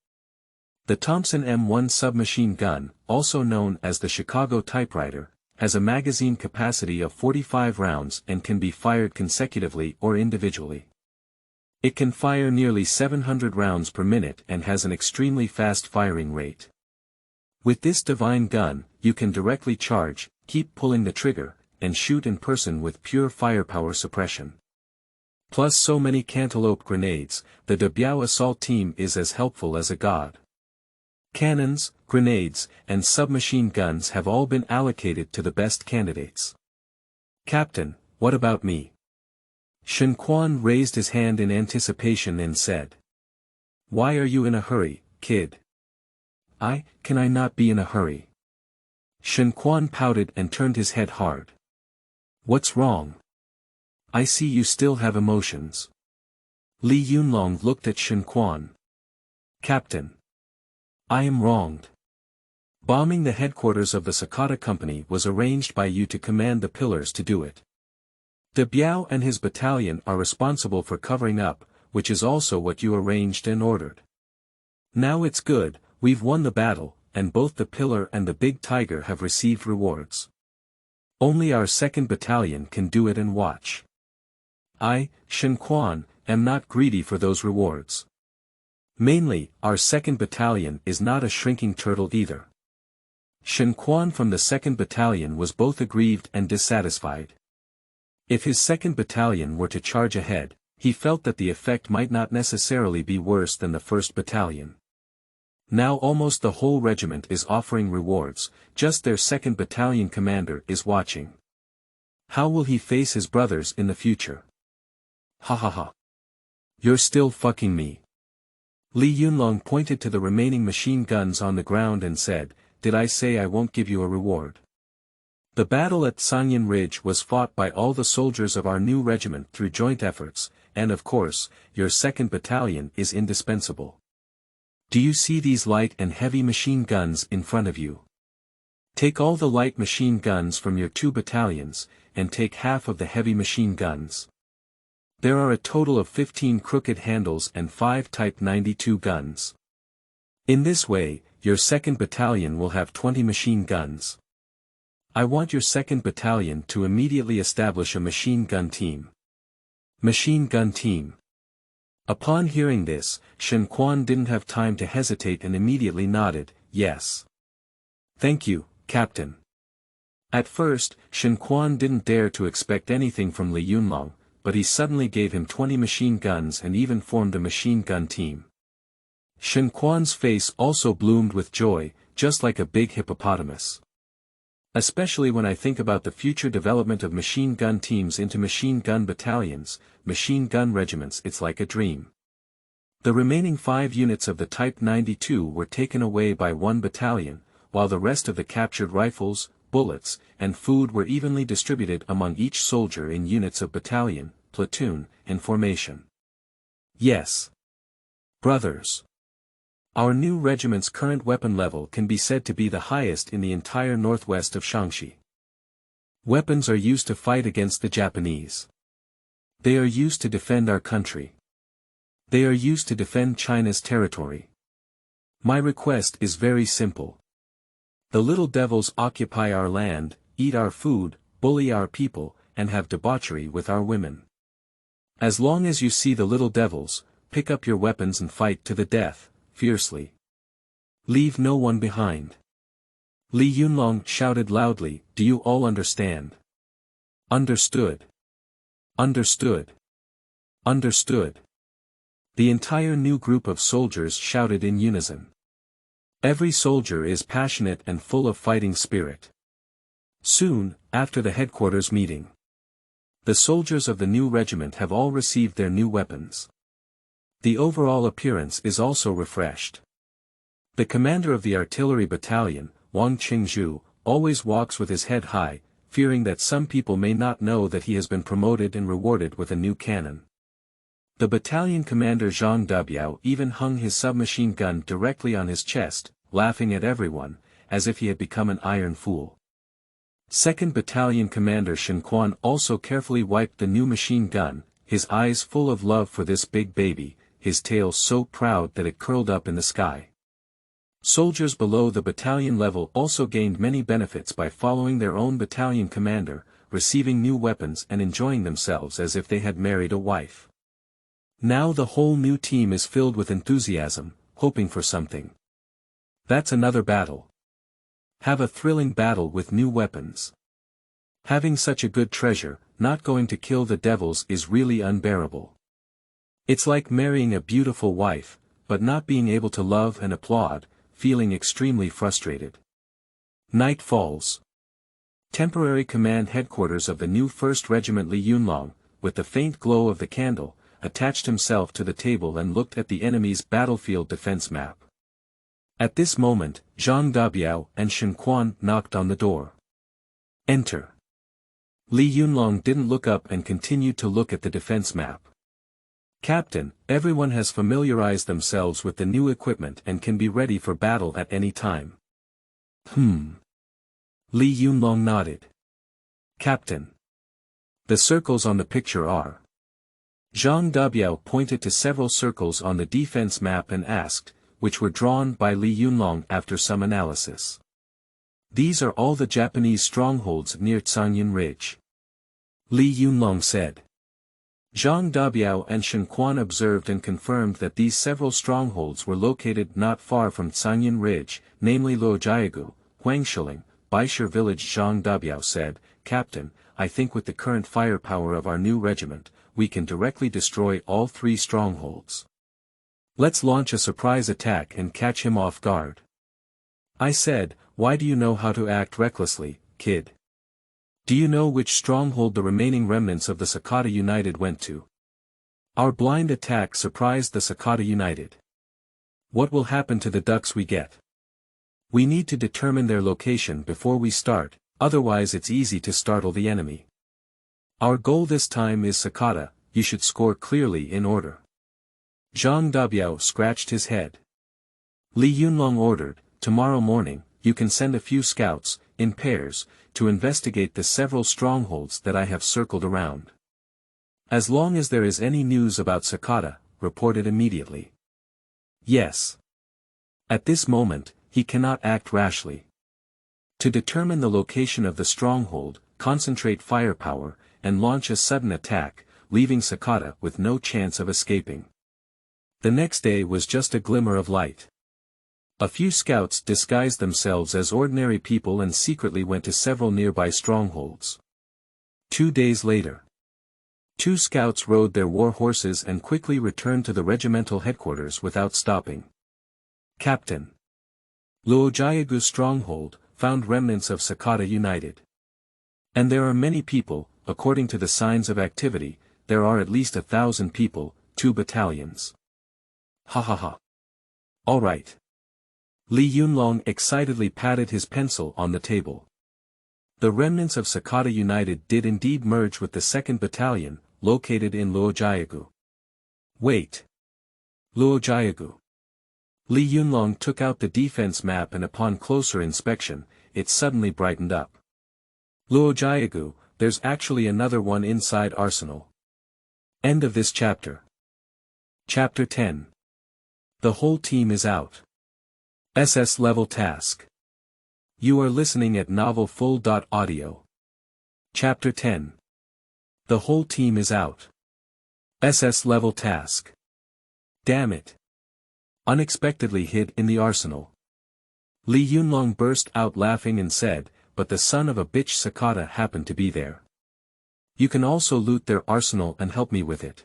The Thompson M1 submachine gun, also known as the Chicago typewriter, has a magazine capacity of 45 rounds and can be fired consecutively or individually. It can fire nearly 700 rounds per minute and has an extremely fast firing rate. With this divine gun, you can directly charge, keep pulling the trigger, and shoot in person with pure firepower suppression. Plus so many cantaloupe grenades, the Biao assault team is as helpful as a god. Cannons, grenades, and submachine guns have all been allocated to the best candidates. Captain, what about me? Shen Quan raised his hand in anticipation and said. Why are you in a hurry, kid? Can I not be in a hurry? Shen Quan pouted and turned his head hard. What's wrong? I see you still have emotions. Li Yunlong looked at Shen Quan. Captain. I am wronged. Bombing the headquarters of the Sakata company was arranged by you to command the pillars to do it. The Biao and his battalion are responsible for covering up, which is also what you arranged and ordered. Now it's good, we've won the battle, and both the pillar and the big tiger have received rewards. Only our 2nd battalion can do it and watch. I, Shen Quan, am not greedy for those rewards. Mainly, our 2nd battalion is not a shrinking turtle either. Shen Quan from the 2nd battalion was both aggrieved and dissatisfied. If his 2nd battalion were to charge ahead, he felt that the effect might not necessarily be worse than the 1st battalion. Now almost the whole regiment is offering rewards, just their 2nd battalion commander is watching. How will he face his brothers in the future? Ha. You're still fucking me. Li Yunlong pointed to the remaining machine guns on the ground and said, Did I say I won't give you a reward? The battle at Sanyan Ridge was fought by all the soldiers of our new regiment through joint efforts, and of course, your 2nd battalion is indispensable. Do you see these light and heavy machine guns in front of you? Take all the light machine guns from your 2 battalions, and take half of the heavy machine guns. There are a total of 15 crooked handles and 5 Type 92 guns. In this way, your 2nd battalion will have 20 machine guns. I want your 2nd battalion to immediately establish a machine gun team. Machine gun team. Upon hearing this, Shen Quan didn't have time to hesitate and immediately nodded, yes. Thank you, Captain. At first, Shen Quan didn't dare to expect anything from Li Yunlong, but he suddenly gave him 20 machine guns and even formed a machine gun team. Shen Quan's face also bloomed with joy, just like a big hippopotamus. Especially when I think about the future development of machine gun teams into machine gun battalions, machine gun regiments, it's like a dream. The remaining 5 units of the Type 92 were taken away by one battalion, while the rest of the captured rifles, bullets, and food were evenly distributed among each soldier in units of battalion, platoon, and formation. Yes. Brothers. Our new regiment's current weapon level can be said to be the highest in the entire northwest of Shaanxi. Weapons are used to fight against the Japanese. They are used to defend our country. They are used to defend China's territory. My request is very simple. The little devils occupy our land, eat our food, bully our people, and have debauchery with our women. As long as you see the little devils, pick up your weapons and fight to the death, fiercely. Leave no one behind. Li Yunlong shouted loudly, do you all understand? Understood. Understood. Understood. The entire new group of soldiers shouted in unison. Every soldier is passionate and full of fighting spirit. Soon, after the headquarters meeting, the soldiers of the new regiment have all received their new weapons. The overall appearance is also refreshed. The commander of the artillery battalion, Wang Qingzhu, always walks with his head high, fearing that some people may not know that he has been promoted and rewarded with a new cannon. The battalion commander Zhang Biao even hung his submachine gun directly on his chest, laughing at everyone, as if he had become an iron fool. 2nd Battalion Commander Shen Quan also carefully wiped the new machine gun, his eyes full of love for this big baby, his tail so proud that it curled up in the sky. Soldiers below the battalion level also gained many benefits by following their own battalion commander, receiving new weapons and enjoying themselves as if they had married a wife. Now the whole new team is filled with enthusiasm, hoping for something. That's another battle. Have a thrilling battle with new weapons. Having such a good treasure, not going to kill the devils is really unbearable. It's like marrying a beautiful wife, but not being able to love and applaud, feeling extremely frustrated. Night falls. Temporary command headquarters of the new 1st Regiment Li Yunlong, with the faint glow of the candle, attached himself to the table and looked at the enemy's battlefield defense map. At this moment, Zhang Biao and Shen Quan knocked on the door. Enter. Li Yunlong didn't look up and continued to look at the defense map. Captain, everyone has familiarized themselves with the new equipment and can be ready for battle at any time. Li Yunlong nodded. Captain. The circles on the picture are. Zhang Biao pointed to several circles on the defense map and asked, which were drawn by Li Yunlong after some analysis. These are all the Japanese strongholds near Canyon Ridge. Li Yunlong said. Zhang Biao and Shen Quan observed and confirmed that these several strongholds were located not far from Canyon Ridge, namely Luojiagu, Huangshiling, Baishir village. Zhang Biao said, Captain, I think with the current firepower of our new regiment, we can directly destroy all 3 strongholds. Let's launch a surprise attack and catch him off guard. I said, why do you know how to act recklessly, kid? Do you know which stronghold the remaining remnants of the Sakata United went to? Our blind attack surprised the Sakata United. What will happen to the ducks we get? We need to determine their location before we start, otherwise it's easy to startle the enemy. Our goal this time is Sakata, you should score clearly in order. Zhang Biao scratched his head. Li Yunlong ordered, tomorrow morning, you can send a few scouts, in pairs, to investigate the several strongholds that I have circled around. As long as there is any news about Sakata, report it immediately. Yes. At this moment, he cannot act rashly. To determine the location of the stronghold, concentrate firepower, and launch a sudden attack, leaving Sakata with no chance of escaping. The next day was just a glimmer of light. A few scouts disguised themselves as ordinary people and secretly went to several nearby strongholds. 2 days later, 2 scouts rode their war horses and quickly returned to the regimental headquarters without stopping. Captain. Luojiagu stronghold, found remnants of Sakata united. And there are many people, according to the signs of activity, there are at least 1,000 people, 2 battalions. Ha ha ha. All right. Li Yunlong excitedly patted his pencil on the table. The remnants of Sakata United did indeed merge with the 2nd Battalion, located in Luojiagu. Wait. Luojiagu. Li Yunlong took out the defense map and upon closer inspection, it suddenly brightened up. Luojiagu, there's actually another one inside Arsenal. End of this chapter. Chapter 10. The whole team is out. SS level task. You are listening at novelfull.audio. Chapter 10. The whole team is out. SS level task. Damn it. Unexpectedly hid in the arsenal. Li Yunlong burst out laughing and said, but the son of a bitch Sakata happened to be there. You can also loot their arsenal and help me with it.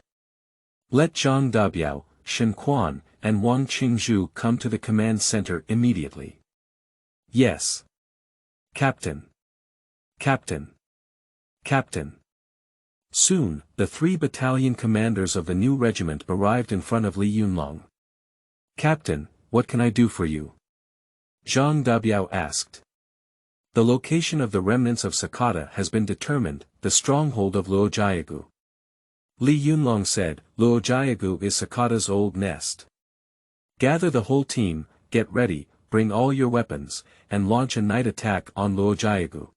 Let Zhang Dabiao, Shen Quan, and Wang Qingzhu come to the command center immediately. Yes. Captain. Captain. Captain. Soon, the 3 battalion commanders of the new regiment arrived in front of Li Yunlong. Captain, what can I do for you? Zhang Dabiao asked. The location of the remnants of Sakata has been determined, the stronghold of Luojiagu. Li Yunlong said, Luojiagu is Sakata's old nest. Gather the whole team, get ready, bring all your weapons, and launch a night attack on Luojiagu.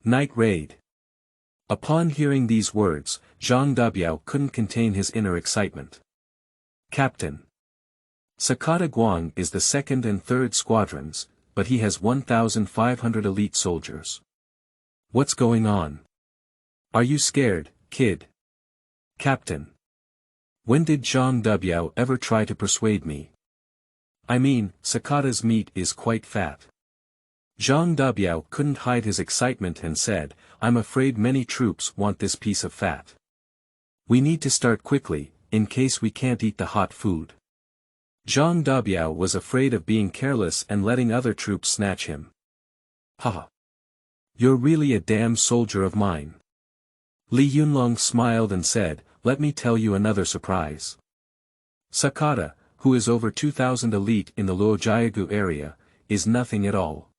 Night raid. Upon hearing these words, Zhang Dabiao couldn't contain his inner excitement. Captain. Sakata Guang is the 2nd and 3rd squadrons, but he has 1,500 elite soldiers. What's going on? Are you scared, kid? Captain. When did Zhang Dabiao ever try to persuade me? I mean, Sakata's meat is quite fat. Zhang Dabiao couldn't hide his excitement and said, I'm afraid many troops want this piece of fat. We need to start quickly, in case we can't eat the hot food. Zhang Dabiao was afraid of being careless and letting other troops snatch him. Haha. You're really a damn soldier of mine. Li Yunlong smiled and said, let me tell you another surprise. Sakata, who is over 2,000 elite in the Luojiagu area, is nothing at all.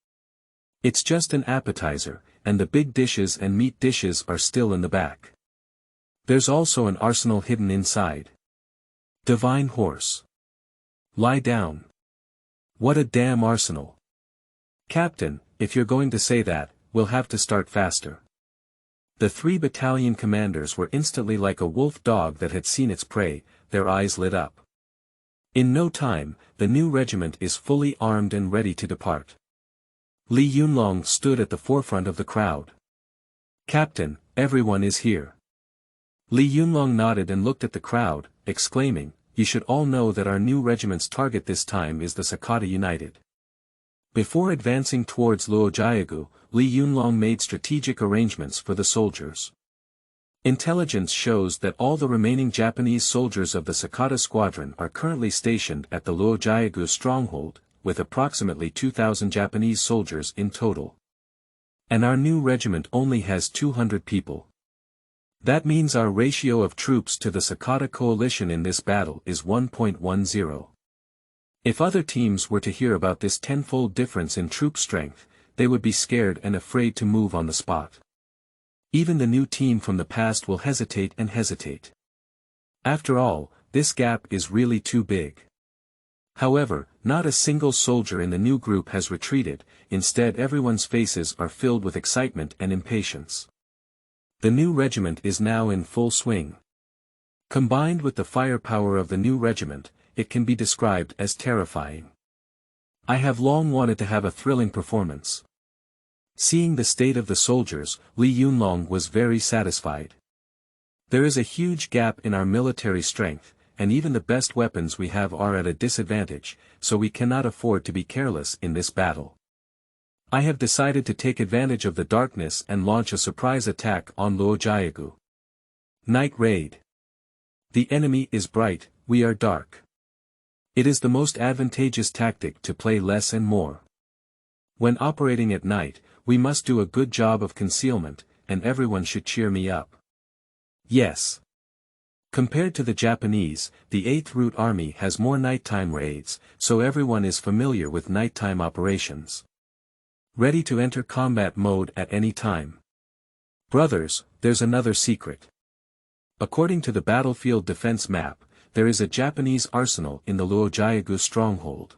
It's just an appetizer, and the big dishes and meat dishes are still in the back. There's also an arsenal hidden inside. Divine horse. Lie down. What a damn arsenal. Captain, if you're going to say that, we'll have to start faster. The 3 battalion commanders were instantly like a wolf dog that had seen its prey, their eyes lit up. In no time, the new regiment is fully armed and ready to depart. Li Yunlong stood at the forefront of the crowd. Captain, everyone is here. Li Yunlong nodded and looked at the crowd, exclaiming, you should all know that our new regiment's target this time is the Sakata United. Before advancing towards Luojiagu, Li Yunlong made strategic arrangements for the soldiers. Intelligence shows that all the remaining Japanese soldiers of the Sakata squadron are currently stationed at the Luojiagu stronghold, with approximately 2,000 Japanese soldiers in total. And our new regiment only has 200 people. That means our ratio of troops to the Sakata coalition in this battle is 1.10. If other teams were to hear about this tenfold difference in troop strength, they would be scared and afraid to move on the spot. Even the new team from the past will hesitate and hesitate. After all, this gap is really too big. However, not a single soldier in the new group has retreated, instead everyone's faces are filled with excitement and impatience. The new regiment is now in full swing. Combined with the firepower of the new regiment, it can be described as terrifying. I have long wanted to have a thrilling performance. Seeing the state of the soldiers, Li Yunlong was very satisfied. There is a huge gap in our military strength, and even the best weapons we have are at a disadvantage, so we cannot afford to be careless in this battle. I have decided to take advantage of the darkness and launch a surprise attack on Luojiagu. Night Raid. The enemy is bright, we are dark. It is the most advantageous tactic to play less and more. When operating at night, we must do a good job of concealment, and everyone should cheer me up. Yes. Compared to the Japanese, the 8th Route Army has more nighttime raids, so everyone is familiar with nighttime operations. Ready to enter combat mode at any time. Brothers, there's another secret. According to the battlefield defense map, there is a Japanese arsenal in the Luojiagu stronghold.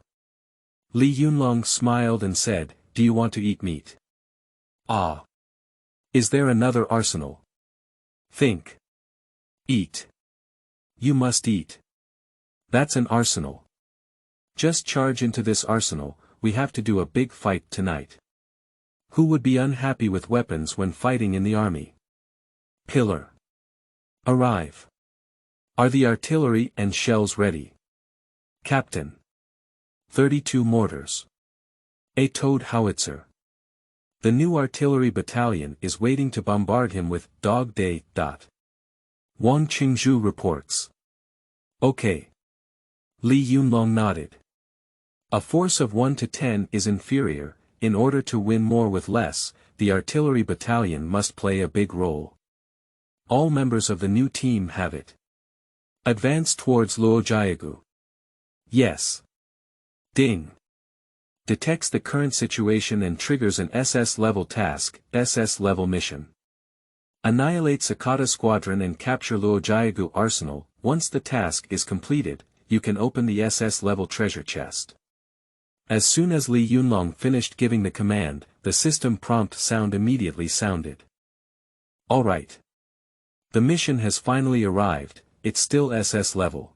Li Yunlong smiled and said, "Do you want to eat meat?" "Ah. Is there another arsenal?" "Think. Eat. You must eat. That's an arsenal. Just charge into this arsenal, we have to do a big fight tonight. Who would be unhappy with weapons when fighting in the army?" "Pillar. Arrive. Are the artillery and shells ready?" "Captain. 32 mortars. A towed howitzer. The new artillery battalion is waiting to bombard him with Dog Day. Wang Qingzhu reports. Okay. Li Yunlong nodded. A force of 1 to 10 is inferior. In order to win more with less, the artillery battalion must play a big role. All members of the new team have it. Advance towards Luojiagu. Yes. Ding. Detects the current situation and triggers an SS-level task, SS-level mission. Annihilate Sakata squadron and capture Luojiagu arsenal. Once the task is completed, you can open the SS-level treasure chest. As soon as Li Yunlong finished giving the command, the system prompt sound immediately sounded. Alright. The mission has finally arrived, it's still SS level.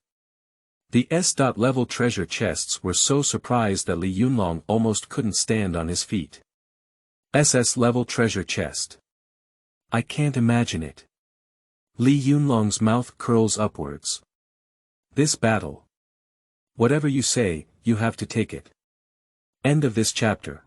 The S.level treasure chests were so surprised that Li Yunlong almost couldn't stand on his feet. SS level treasure chest. I can't imagine it. Li Yunlong's mouth curls upwards. This battle. Whatever you say, you have to take it. End of this chapter.